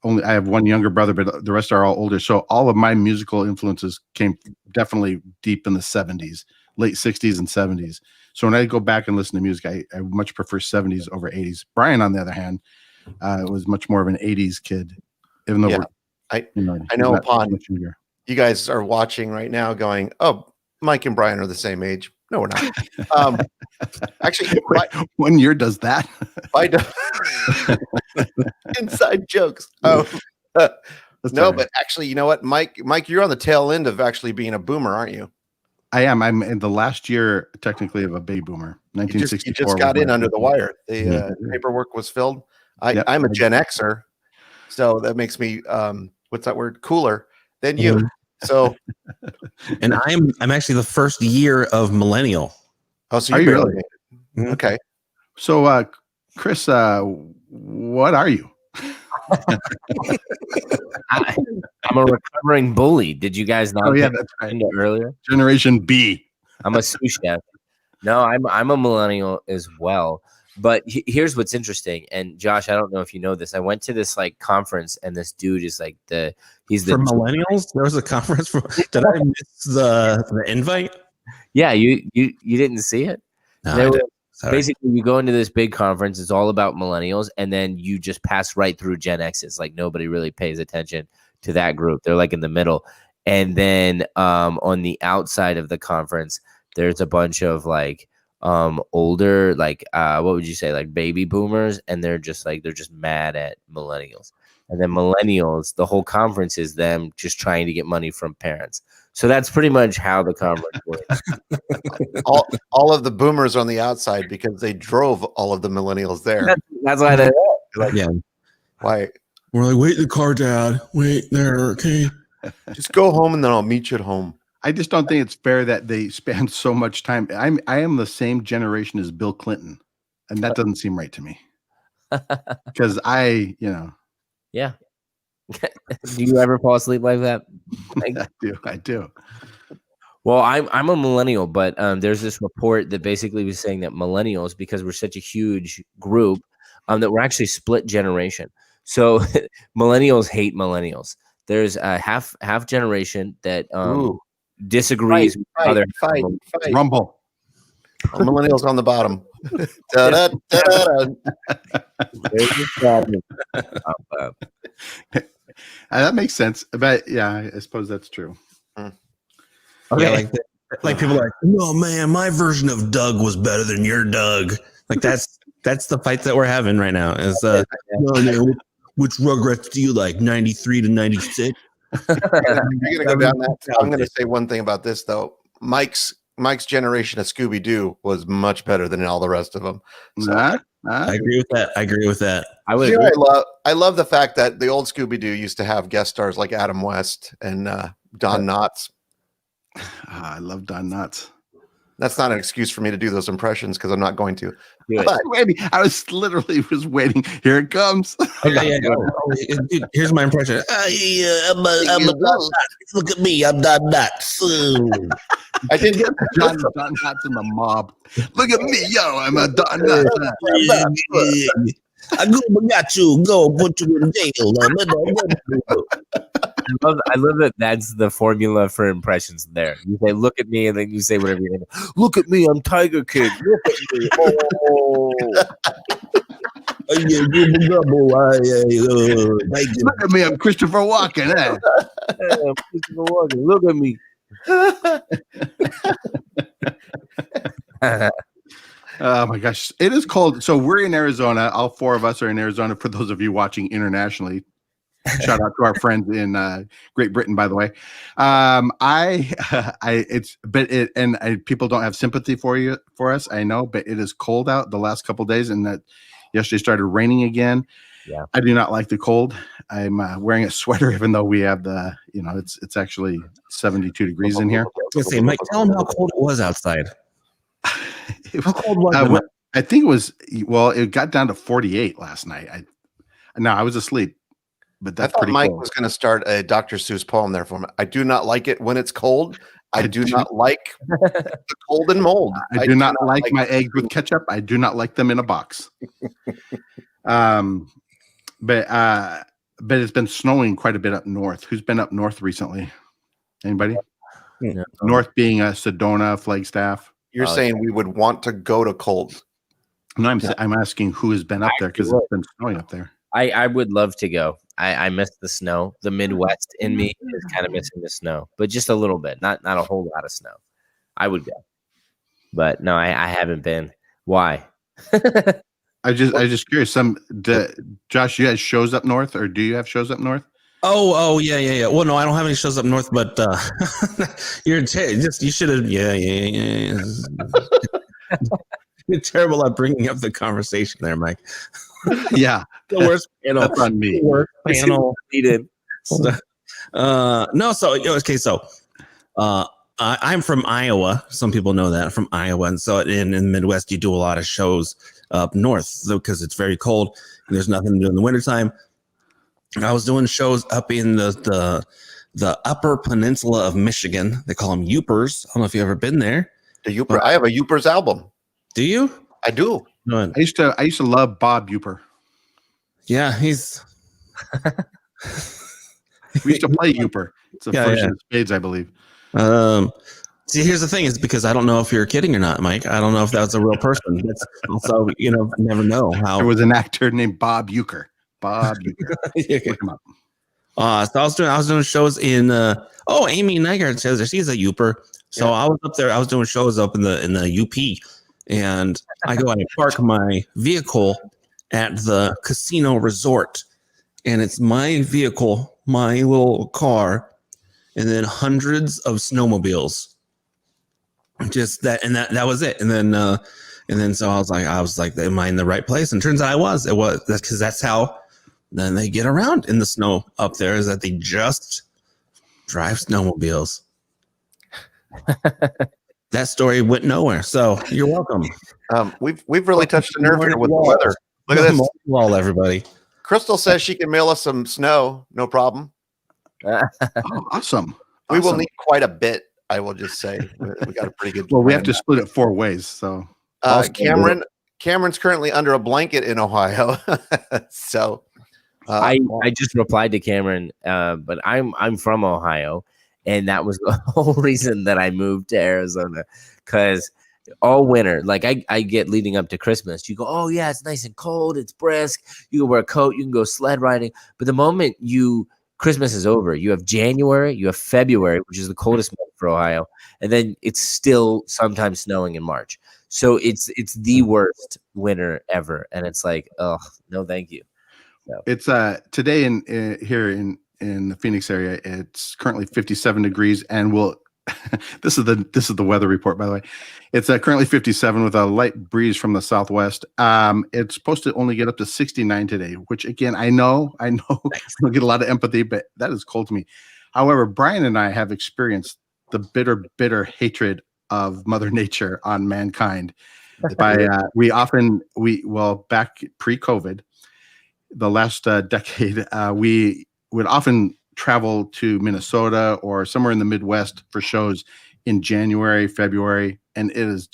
only I have one younger brother, but the rest are all older. So all of my musical influences came definitely deep in the 70s. Late 60s and 70s. So when I go back and listen to music, I much prefer 70s over 80s. Brian, on the other hand, was much more of an 80s kid, even though
I know upon you guys are watching right now going, oh, Mike and Brian are the same age. No, we're not. Actually,
one year does that.
Inside jokes. Oh, no, but actually, you know what, Mike, you're on the tail end of actually being a boomer, aren't you?
I am. I'm in the last year, technically, of a baby boomer. 1964.
You just got in under the wire. The paperwork was filled. I'm a Gen Xer, so that makes me what's that word? Cooler than you. So,
and I'm actually the first year of millennial.
Oh, so you're really? Okay.
So, Chris, what are you?
I'm a recovering bully. Did you guys not?
Oh yeah, that's right.
Earlier,
Generation B.
I'm a sous chef. No, I'm a millennial as well. But here's what's interesting. And Josh, I don't know if you know this. I went to this like conference, and this dude is like he's the
millennials. There was a conference for. Did I miss the invite?
Yeah, you didn't see it.
No,
basically, you go into this big conference. It's all about millennials, and then you just pass right through Gen X's. Like nobody really pays attention to that group. They're like in the middle. And then on the outside of the conference, there's a bunch of like older, like what would you say, like baby boomers, and they're just mad at millennials. And then millennials, the whole conference is them just trying to get money from parents. So that's pretty much how the conference works.
all of the boomers on the outside because they drove all of the millennials there.
That's why they're
like,
yeah.
Why?
We're like, wait in the car, Dad. Wait there, okay?
Just go home and then I'll meet you at home.
I just don't think it's fair that they spend so much time. I am the same generation as Bill Clinton, and that doesn't seem right to me. Because
yeah. Do you ever fall asleep like that?
I do.
Well, I'm a millennial, but there's this report that basically was saying that millennials, because we're such a huge group, that we're actually split generation. So millennials hate millennials. There's a half generation that disagrees with other
fight.
Rumble.
Millennials on the bottom.
That makes sense. But yeah, I suppose that's true.
Okay.
Okay.
Yeah, like people are like, no man, my version of Doug was better than your Doug. Like that's the fight that we're having right now. Is no, which Rugrats do you like? 93 to 96?
You're gonna go down that. I'm gonna say one thing about this though. Mike's generation of Scooby Doo was much better than all the rest of them. So,
I agree with that.
I would
you know,
agree.
I love the fact that the old Scooby Doo used to have guest stars like Adam West and Don Knotts.
I love Don Knotts.
That's not an excuse for me to do those impressions because I'm not going to.
But I was literally waiting. Here it comes.
Yeah. Dude, here's my impression. I'm a look at me. I'm Don Knotts.
I did get
Don Knotts in the mob. Look at me, yo! I'm a Don Knotts.
I got you. Go put you in jail.
I love that. That's the formula for impressions. There, you say, "Look at me," and then you say whatever you're gonna. Look at me, I'm Tiger King. Look at me.
Look at me, I'm Christopher Walken.
Christopher Walken, look at me.
Oh my gosh, it is cold. So we're in Arizona. All four of us are in Arizona. For those of you watching internationally, shout out to our friends in Great Britain, by the way. People don't have sympathy for us. I know, but it is cold out the last couple of days, and that yesterday started raining again.
Yeah,
I do not like the cold. I'm wearing a sweater, even though we have the, it's actually 72 degrees in here.
I was gonna say, Mike, tell them how cold it was outside. How cold was it?
I think it was. Well, it got down to 48 last night. I was asleep. But that's pretty
Mike
cool.
was going to start a Dr. Seuss poem there for me. I do not like it when it's cold. I do not like the cold and mold.
I do not like my eggs with ketchup. I do not like them in a box. But it's been snowing quite a bit up north. Who's been up north recently? Anybody?
No.
North being Sedona, Flagstaff.
You're saying we would want to go to cold.
No, I'm asking who has been up there because it's been snowing up there.
I would love to go. I miss the snow. The Midwest in me is kind of missing the snow, but just a little bit, not a whole lot of snow. I would go, but no, I haven't been. Why?
I just curious. Josh, you have shows up north, or do you have shows up north?
Oh, yeah. Well, no, I don't have any shows up north, but you should have. Yeah. You're terrible at bringing up the conversation there, Mike.
Yeah,
the worst panel.
That's on me.
Worst panel.
Needed.
No, so okay, so I'm from Iowa. Some people know that I'm from Iowa, and so in the Midwest, you do a lot of shows up north because it's very cold and there's nothing to do in the wintertime. I was doing shows up in the Upper Peninsula of Michigan. They call them Yoopers. I don't know if you've ever been there.
The Yooper. I have a Yoopers album.
Do you?
I do.
I used to love Bob Uper.
Yeah, he's.
We used to play Uper. It's a first in spades, I believe.
See, here's the thing: is because I don't know if you're kidding or not, Mike. I don't know if that's a real person. That's also, never know how.
There was an actor named Bob Uecker. Bob Uecker. Look him up.
So I was doing shows in. Amy Nygaard says that she's a Youper. So I was up there. I was doing shows up in the UP. And I go and park my vehicle at the casino resort, and it's my vehicle, my little car, and then hundreds of snowmobiles. Just that, and that was it. And then so I was like, am I in the right place? And turns out I was. That's because that's how then they get around in the snow up there, is that they just drive snowmobiles. That story went nowhere, so you're welcome.
We've really touched a nerve here with the weather. Look at this.
Wall, everybody.
Crystal says she can mail us some snow, no problem.
Oh, awesome.
We will need quite a bit, I will just say. We got a pretty good.
Well, we have to split it 4 ways. So,
Cameron's currently under a blanket in Ohio. So,
I just replied to Cameron, but I'm from Ohio. And that was the whole reason that I moved to Arizona, because all winter, like I get leading up to Christmas, you go, oh yeah, it's nice and cold, it's brisk, you can wear a coat, you can go sled riding. But the moment you Christmas is over. You have January, you have February, which is the coldest month for Ohio, and then it's still sometimes snowing in March. So it's the worst winter ever, and it's like, oh no, thank you. So.
It's today here in the Phoenix area. It's currently 57 degrees, and this is the weather report, by the way. It's currently 57 with a light breeze from the southwest. It's supposed to only get up to 69 today, which again, I know I don't get a lot of empathy, but that is cold to me. However, Brian and I have experienced the bitter hatred of Mother Nature on mankind. Back pre-COVID, the last decade, we would often travel to Minnesota or somewhere in the Midwest for shows in January, February, and it is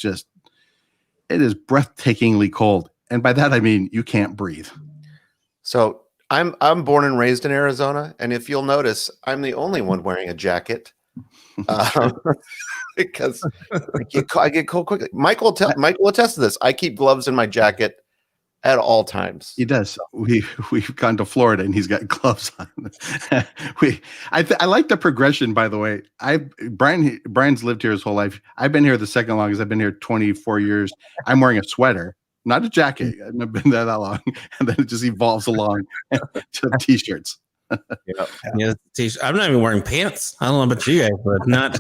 breathtakingly cold. And by that I mean you can't breathe.
So I'm born and raised in Arizona, and if you'll notice, I'm the only one wearing a jacket because I get cold quickly. Michael attests to this. I keep gloves in my jacket at all times.
He does. We've gone to Florida and he's got gloves on. I like the progression, by the way. Brian's lived here his whole life. I've been here the second longest. I've been here 24 years. I'm wearing a sweater, not a jacket. I've never been there that long. And then it just evolves along to t-shirts.
Yeah, t-shirt. I'm not even wearing pants. I don't know about you guys, but not.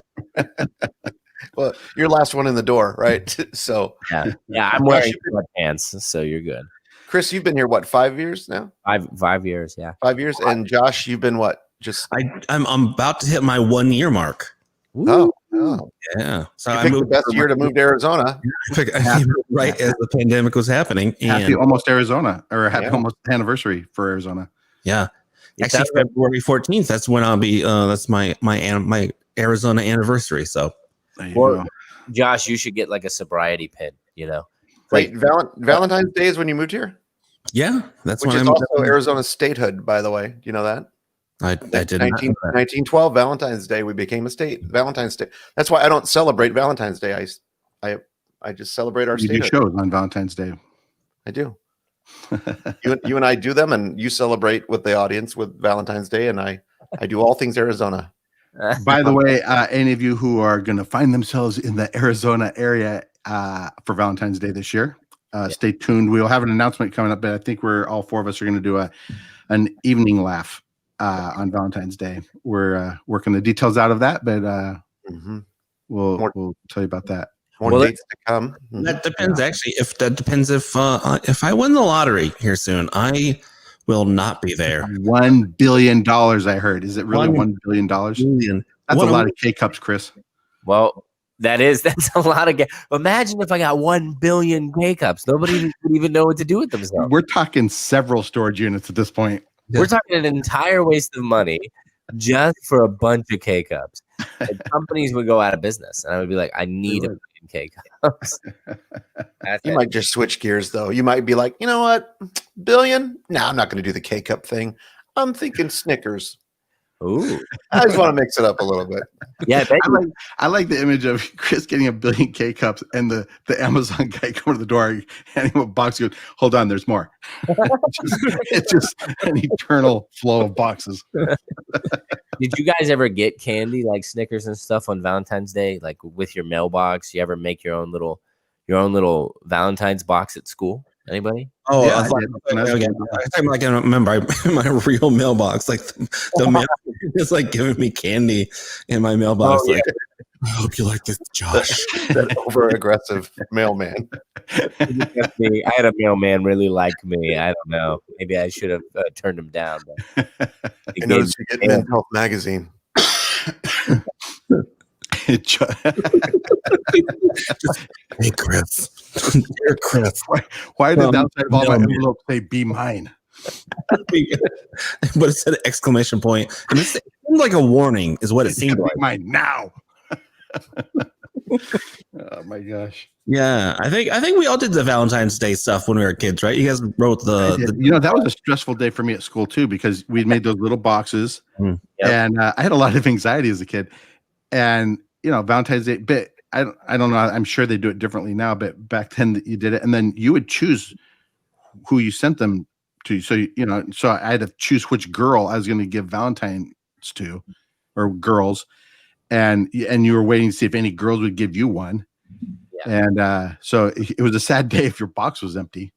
Well, you're last one in the door, right? So
yeah, I'm wearing sweatpants, so you're good.
Chris, you've been here what, 5 years now?
5 years, yeah.
5 years, and Josh, you've been what? Just
I'm about to hit my 1 year mark.
Oh,
yeah. So
I picked the best year to move to Arizona.
Right as the pandemic was happening.
Happy almost Arizona, or happy almost anniversary for Arizona.
Yeah. Actually, February 14th. That's when I'll be. That's my Arizona anniversary. So.
Well, Josh, you should get like a sobriety pin,
Wait, Valentine's Day is when you moved here?
Yeah, that's
which
when
is also Arizona statehood, by the way. Do you know that?
I did
1912 Valentine's Day, we became a state. Valentine's Day. That's why I don't celebrate Valentine's Day. I just celebrate our statehood.
You do shows on Valentine's Day.
I do. you and I do them, and you celebrate with the audience with Valentine's Day, and I do all things Arizona.
By the way, any of you who are going to find themselves in the Arizona area for Valentine's Day this year, stay tuned. We'll have an announcement coming up, but I think all four of us are going to do an evening laugh on Valentine's Day. We're working the details out of that, but we'll tell you about that.
More dates to come.
That depends, actually. If I win the lottery here soon, I will not be there.
$1 billion, I heard. Is it really $1 billion? That's a lot of K-Cups, Chris.
Well, that's a lot of Imagine if I got 1 billion K-Cups. Nobody would even know what to do with themselves.
We're talking several storage units at this point.
We're talking an entire waste of money just for a bunch of K-Cups. And companies would go out of business, and I would be like, I need a billion K-Cups.
You might just switch gears, though. You might be like, you know what, billion? No, I'm not going to do the K-Cup thing. I'm thinking Snickers.
Ooh,
I just want to mix it up a little bit.
Yeah,
I like the image of Chris getting a billion K-Cups and the Amazon guy coming to the door, handing him a box. Goes, hold on, there's more. It's just an eternal flow of boxes.
Did you guys ever get candy like Snickers and stuff on Valentine's Day, like with your mailbox? You ever make your own little Valentine's box at school? Anybody?
Oh,
yeah,
I remember my real mailbox, like the mail is like giving me candy in my mailbox.
Oh, yeah.
Like, I hope you like this, Josh.
That over-aggressive mailman.
I had a mailman really like me. I don't know. Maybe I should have turned him down. But
I noticed you get Men's Health magazine.
Hey,
Chris. Dear Chris.
Why did the outside of all my envelopes say "Be mine"?
But it said exclamation point. And it seemed like a warning, is what it seemed like.
Be mine now. Oh my gosh.
Yeah, I think we all did the Valentine's Day stuff when we were kids, right? You guys wrote the
that was a stressful day for me at school too, because we made those little boxes, and I had a lot of anxiety as a kid. And Valentine's Day, but I don't know. I'm sure they do it differently now, but back then you did it, and then you would choose who you sent them to. So so I had to choose which girl I was going to give Valentine's to, or girls, and you were waiting to see if any girls would give you one. Yeah. And so it was a sad day if your box was empty.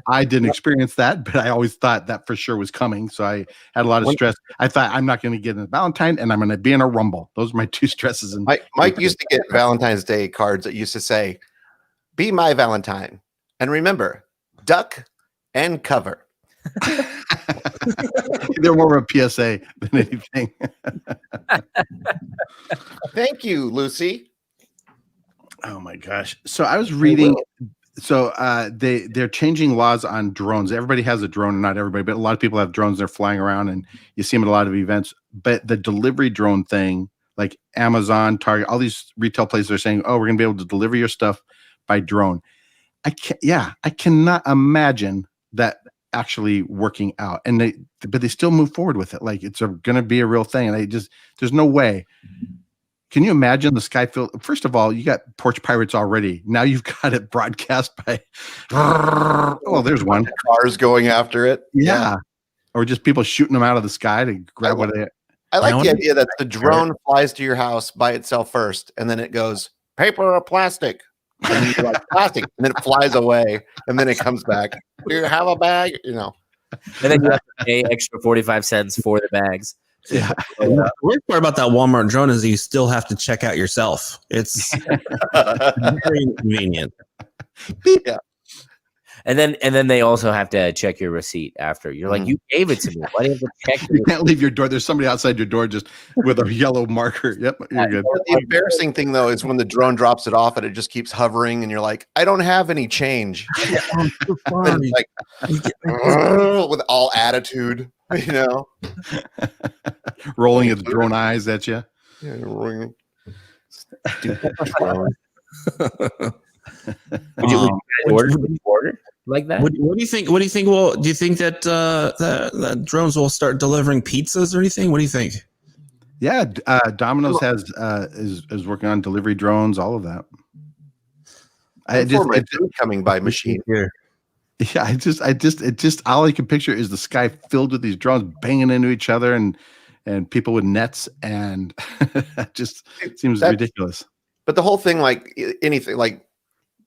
I didn't experience that, but I always thought that for sure was coming. So I had a lot of stress. I thought I'm not going to get a Valentine, and I'm going to be in a Rumble. Those are my two stresses. And
Mike used to get Valentine's Day cards that used to say, "Be my Valentine, and remember, duck and cover."
They're more of a PSA than anything.
Thank you, Lucy.
Oh my gosh! So I was reading. So they're changing laws on drones. Everybody has a drone, not everybody, but a lot of people have drones. They're flying around, and you see them at a lot of events. But the delivery drone thing, like Amazon, Target, all these retail places are saying, "Oh, we're going to be able to deliver your stuff by drone." I cannot imagine that actually working out. And but they still move forward with it, like it's going to be a real thing. And there's no way. Can you imagine the sky filled? First of all, you got porch pirates already. Now you've got it broadcast by. Oh, there's one.
Cars going after it.
Yeah. Or just people shooting them out of the sky to grab what they.
I like the idea that the drone flies to your house by itself first, and then it goes paper or plastic, and then you're like plastic, and then it flies away, and then it comes back. Do you have a bag?
And then you have to pay extra 45 cents for the bags.
Yeah. The worst part about that Walmart drone is you still have to check out yourself. It's very inconvenient.
Yeah.
And then they also have to check your receipt after. You're like, you gave it to me. Why do you have to check?
You can't leave your door. There's somebody outside your door just with a yellow marker. Yep, you're good.
The embarrassing thing though is when the drone drops it off and it just keeps hovering, and you're like, I don't have any change. Like with all attitude,
rolling its drone eyes at you.
Yeah, rolling.
Would you order like that?
What do you think? What do you think? Well, do you think that the drones will start delivering pizzas or anything? What do you think?
Yeah, Domino's is working on delivery drones, all of that.
It's coming by machine here.
Yeah, it just all I can picture is the sky filled with these drones banging into each other and people with nets, and it just seems ridiculous.
But the whole thing, like anything, like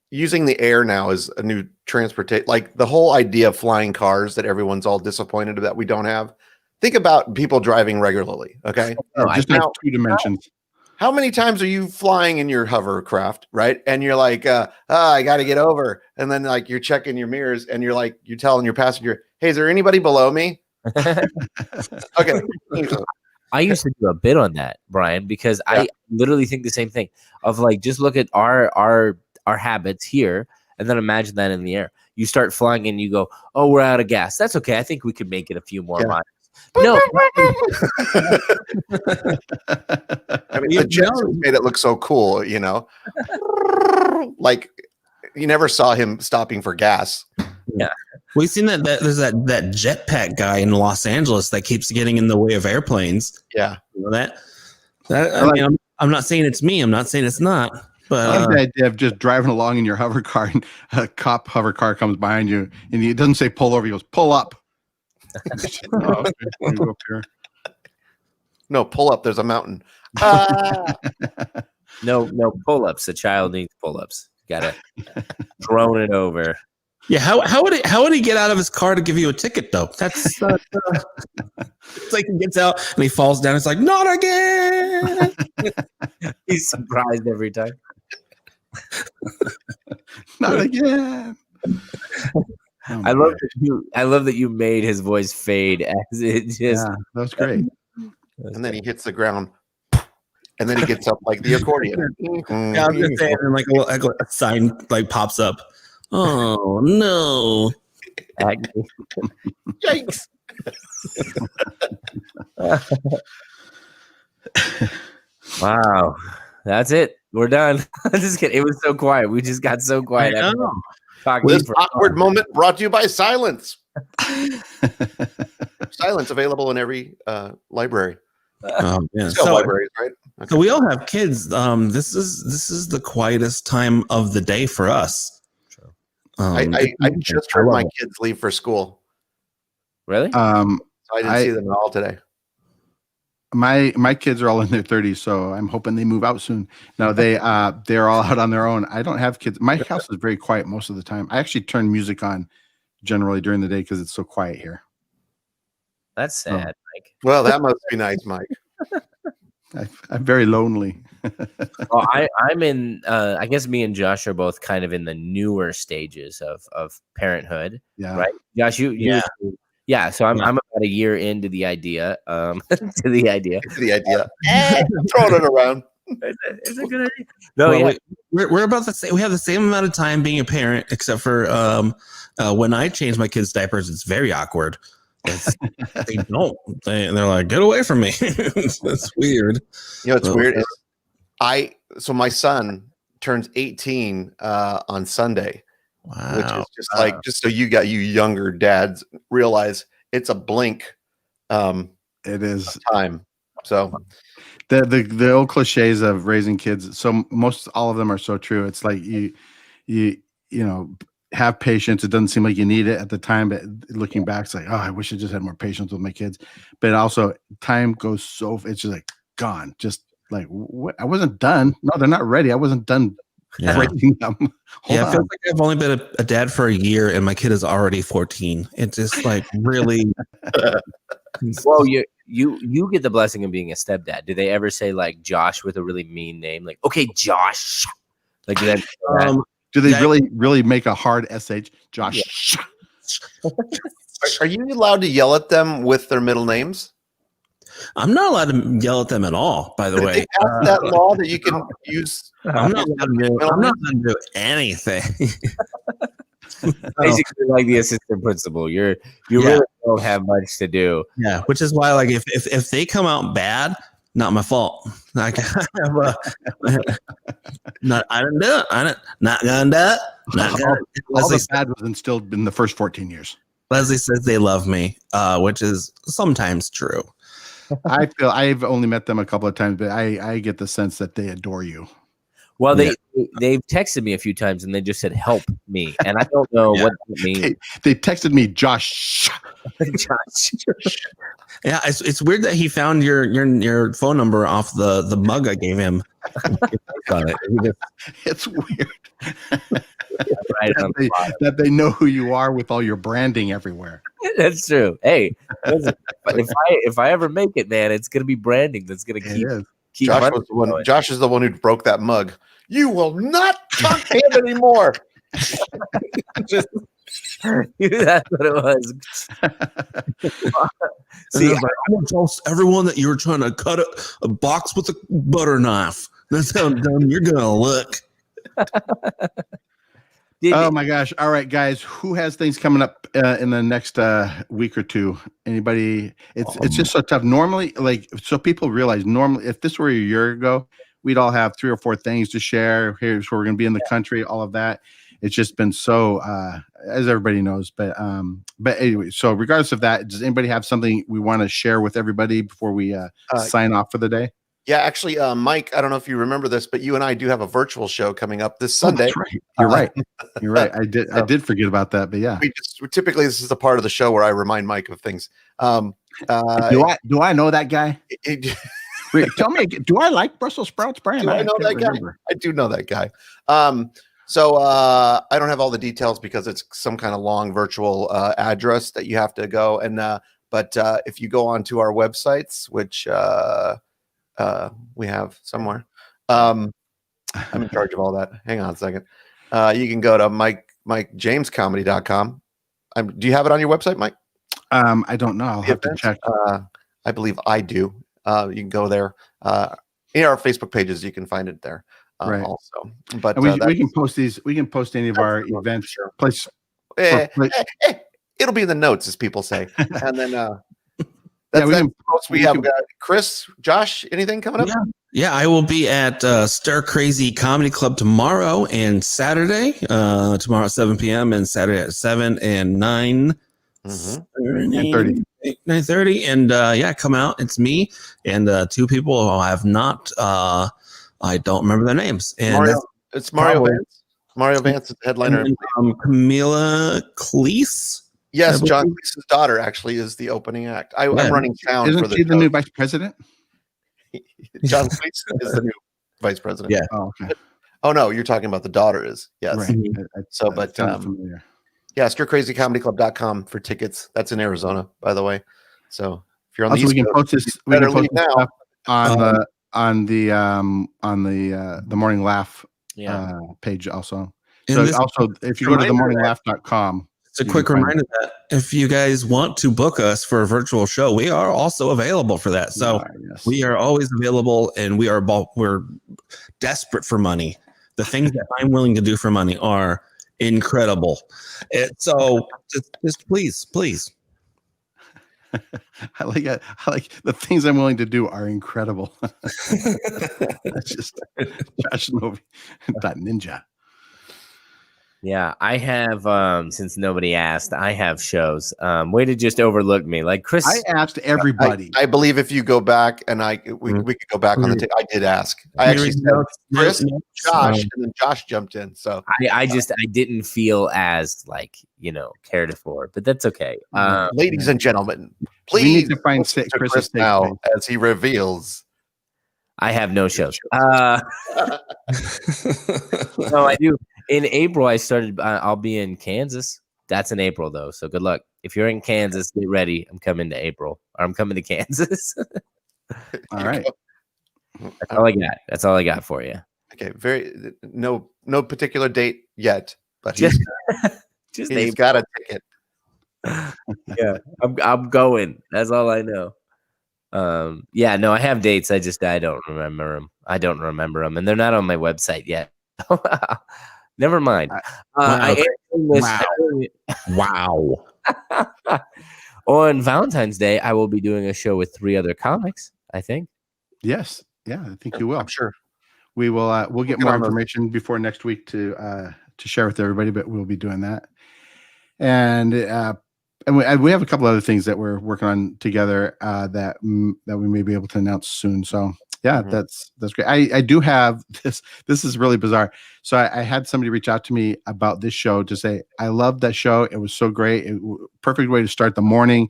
using the air now is a new transportation. Like the whole idea of flying cars that everyone's all disappointed that we don't have. Think about people driving regularly. Okay,
just now 2 dimensions.
How many times are you flying in your hovercraft, right? And you're like, I got to get over. And then like you're checking your mirrors and you're telling your passenger, hey, is there anybody below me? Okay.
I used to do a bit on that, Brian, because I literally think the same thing of like, just look at our habits here and then imagine that in the air. You start flying and you go, oh, we're out of gas. That's okay. I think we could make it a few more miles. No.
I mean, the jets made it look so cool, like you never saw him stopping for gas.
Yeah.
We've seen that there's that jetpack guy in Los Angeles that keeps getting in the way of airplanes.
Yeah.
I mean, I'm not saying it's me. I'm not saying it's not. But
I like the idea of just driving along in your hover car and a cop hover car comes behind you and it doesn't say pull over. He goes, pull up.
No, pull up. There's a mountain.
No pull-ups. A child needs pull-ups. Got to drone it over.
Yeah, how would he get out of his car to give you a ticket though? That's it's like he gets out and he falls down. It's like, not again.
He's surprised every time.
Not again.
Oh, I love that you made his voice fade as it just.
Yeah, that was great.
And then he hits the ground, and then he gets up like the accordion.
Yeah, I'm just saying, and like a sign like pops up. Oh no!
Yikes!
Wow, that's it. We're done. I'm just kidding. It was so quiet. We just got so quiet.
This awkward moment brought to you by Silence. Silence available in every library.
Yeah.
So libraries, right? Okay.
So we all have kids. This is the quietest time of the day for us.
I just heard my kids leave for school.
Really?
So I didn't see them at all today.
My kids are all in their 30s, so I'm hoping they move out soon. No, they're all out on their own. I don't have kids. My house is very quiet most of the time. I actually turn music on generally during the day because it's so quiet here.
That's sad, Mike.
Well, that must be nice, Mike.
I'm very lonely.
Well, I'm in. I guess me and Josh are both kind of in the newer stages of parenthood.
Yeah.
Right, Josh. Yeah. So I'm about a year into the idea. To the idea.
Throwing it around.
It's a good idea. No,
Well, we're about the same. We have the same amount of time being a parent, except for when I change my kids' diapers, it's very awkward. They don't. They're like, get away from me. That's weird.
You know, it's weird. So my son turns 18 on Sunday.
Wow.
Which is just like, just so you younger dads realize it's a blink.
It is
time. So
the old cliches of raising kids. So all of them are so true. It's like you know, have patience. It doesn't seem like you need it at the time, but looking back, it's like, oh, I wish I just had more patience with my kids. But also time goes it's just like gone. Just like, what? I wasn't done. No, they're not ready. I wasn't done. Raising them.
Hold on. I feel like I've only been a dad for a year and my kid is already 14. It's just like really.
Well, you get the blessing of being a stepdad. Do they ever say like Josh with a really mean name? Like, okay, Josh. Like,
do they really make a hard SH? Josh.
Yeah. Are you allowed to yell at them with their middle names?
I'm not allowed to yell at them at all, by the way.
They passed that law that you can use.
I'm not allowed to do anything.
Basically, like the assistant principal, you really don't have much to do.
Yeah, which is why, like, if they come out bad, not my fault. Like, I didn't do it. Not gonna do it.
All the bad was instilled in the first 14 years.
Leslie says they love me, which is sometimes true.
I feel I've only met them a couple of times, but I get the sense that they adore you.
Well, they've texted me a few times and they just said, help me. And I don't know what that means.
They texted me, Josh.
Josh.
Yeah, it's weird that he found your phone number off the mug I gave him.
It's weird.
Right
that they know who you are with all your branding everywhere.
That's true. Hey, listen, if I ever make it, man, it's gonna be branding that's gonna keep
Josh is the one who broke that mug. You will not talk to him anymore.
That's what it was.
See, I want to tell everyone that you were trying to cut a box with a butter knife. That's how dumb you're gonna look.
Oh my gosh. All right, guys, who has things coming up in the next week or two? Anybody? It's just so tough. Normally, like, so people realize if this were a year ago, we'd all have 3 or 4 things to share. Here's where we're going to be in the country, all of that. It's just been so, as everybody knows, but anyway, so regardless of that, does anybody have something we want to share with everybody before we sign off for the day?
Yeah, actually, Mike, I don't know if you remember this, but you and I do have a virtual show coming up this Sunday.
That's right. You're right. You're right. I did forget about that, but yeah.
Typically this is the part of the show where I remind Mike of things. Do
I know that guy? Wait, tell me, do I like Brussels sprouts, Brian?
Do I know that guy? I do know that guy. So I don't have all the details because it's some kind of long virtual address that you have to go. And but if you go onto our websites, which we have somewhere, I'm in charge of all that. Hang on a second. You can go to MikeJamesComedy.com. Do you have it on your website, Mike?
I don't know. I'll have to check.
I believe I do. You can go there. In our Facebook pages, you can find it there.
Right.
Also, but
we can post these. We can post any of our events.
Sure.
Place.
It'll be in the notes, as people say. And then we have Chris, Josh. Anything coming up?
Yeah, I will be at Stir Crazy Comedy Club tomorrow and Saturday. Tomorrow at 7 p.m. and Saturday at 7 and 9. 9:30. 9:30, and come out. It's me and 2 people who I have not. I don't remember their names. And
it's Mario Vance. Mario Vance is the headliner.
And, Camila Cleese.
Yes,
I
John
believe-
Cleese's daughter actually is the opening act. I'm
Yeah.
running sound for
Isn't
the
she the
show.
new vice president?
John Cleese is the new vice president.
Yeah.
Oh, okay.
Oh no, you're talking about the daughter is. Yes.
Right.
Mhm.
So,
that
but,
sounded familiar.
Yeah, stircrazycomedyclub.com for tickets. That's in Arizona, by the way. So if you're on
Also,
the
we
East
can
Coast,
post this.
you
We can
better
post
leave
this
now.
stuff on the Morning Laugh page also.
And
So
this-
also, if you go to themorninglaughs.com,
It's a
you
quick
can find-
reminder that if you guys want to book us for a virtual show, we are also available for that. So
yes.
we are always available, and we're desperate for money. The things that I'm willing to do for money are incredible. So just please.
I like the things I'm willing to do are incredible. That's just Josh Novi .ninja.
Yeah, I have since nobody asked, I have shows. Way to just overlook me. Like Chris,
I asked everybody.
I believe if you go back and we could go back on the tape. I did ask. I actually said Chris, Josh, and then Josh jumped in. So
I didn't feel as cared for, but that's okay.
ladies and gentlemen,
we
please
need to find
listen to
Chris's
Chris
safe
now
space.
as he reveals.
I have no shows. No, I do. In April, I started. I'll be in Kansas. That's in April, though. So good luck. If you're in Kansas, get ready. I'm coming to April. Or I'm coming to Kansas.
All right.
That's all I got. That's all I got for you.
Okay, no particular date yet, but
Just
he's
April.
got a ticket.
Yeah, I'm going. That's all I know. Yeah, no, I have dates. I don't remember them. And they're not on my website yet. Never mind.
Wow.
On Valentine's Day, I will be doing a show with 3 other comics, I think.
Yes. Yeah, I think you will.
I'm sure.
We will. We'll get
get
more
on those.
information before next week to share with everybody, but we'll be doing that. And we have a couple other things that we're working on together that we may be able to announce soon. So yeah, that's great. I do have this. This is really bizarre. So I had somebody reach out to me about this show to say, I love that show. It was so great. Perfect way to start the morning.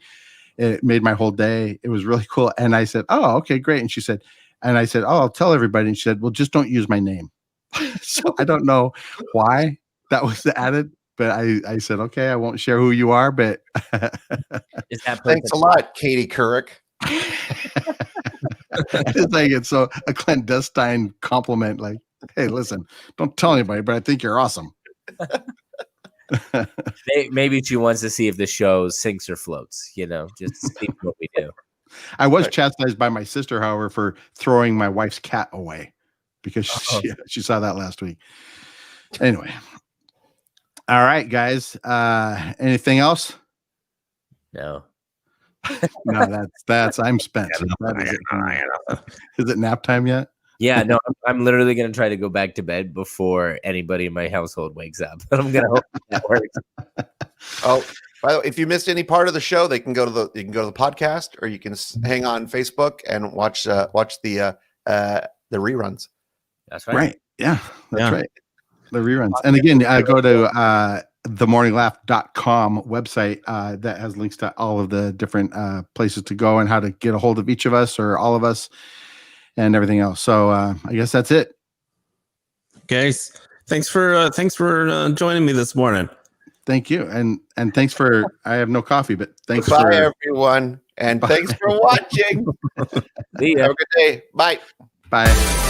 It made my whole day. It was really cool. And I said, oh, okay, great. And she said, and I said, oh, I'll tell everybody. And she said, well, just don't use my name. So I don't know why that was added, but I said, okay, I won't share who you are, but
Is that
Thanks a lot, Katie Couric.
it's like it's so a clandestine compliment. Like, hey, listen, don't tell anybody, but I think you're awesome.
Maybe she wants to see if the show sinks or floats, just to see what we do.
I was chastised by my sister, however, for throwing my wife's cat away because she saw that last week. Anyway. All right, guys. Anything else?
No.
No, that's I'm spent. Is it nap time yet?
Yeah, no, I'm literally going to try to go back to bed before anybody in my household wakes up. I'm going to hope that works.
Oh, by the way, if you missed any part of the show, you can go to the podcast, or you can hang on Facebook and watch the reruns.
That's right.
Right. Yeah, that's right. The reruns. And again, go to themorninglaughs.com website that has links to all of the different places to go and how to get a hold of each of us or all of us and everything else. So I guess that's it.
Guys, thanks for joining me this morning.
Thank you. And thanks for, I have no coffee, but thanks
Goodbye,
for
everyone. And thanks for watching.
See ya.
Have a good day. Bye.
Bye.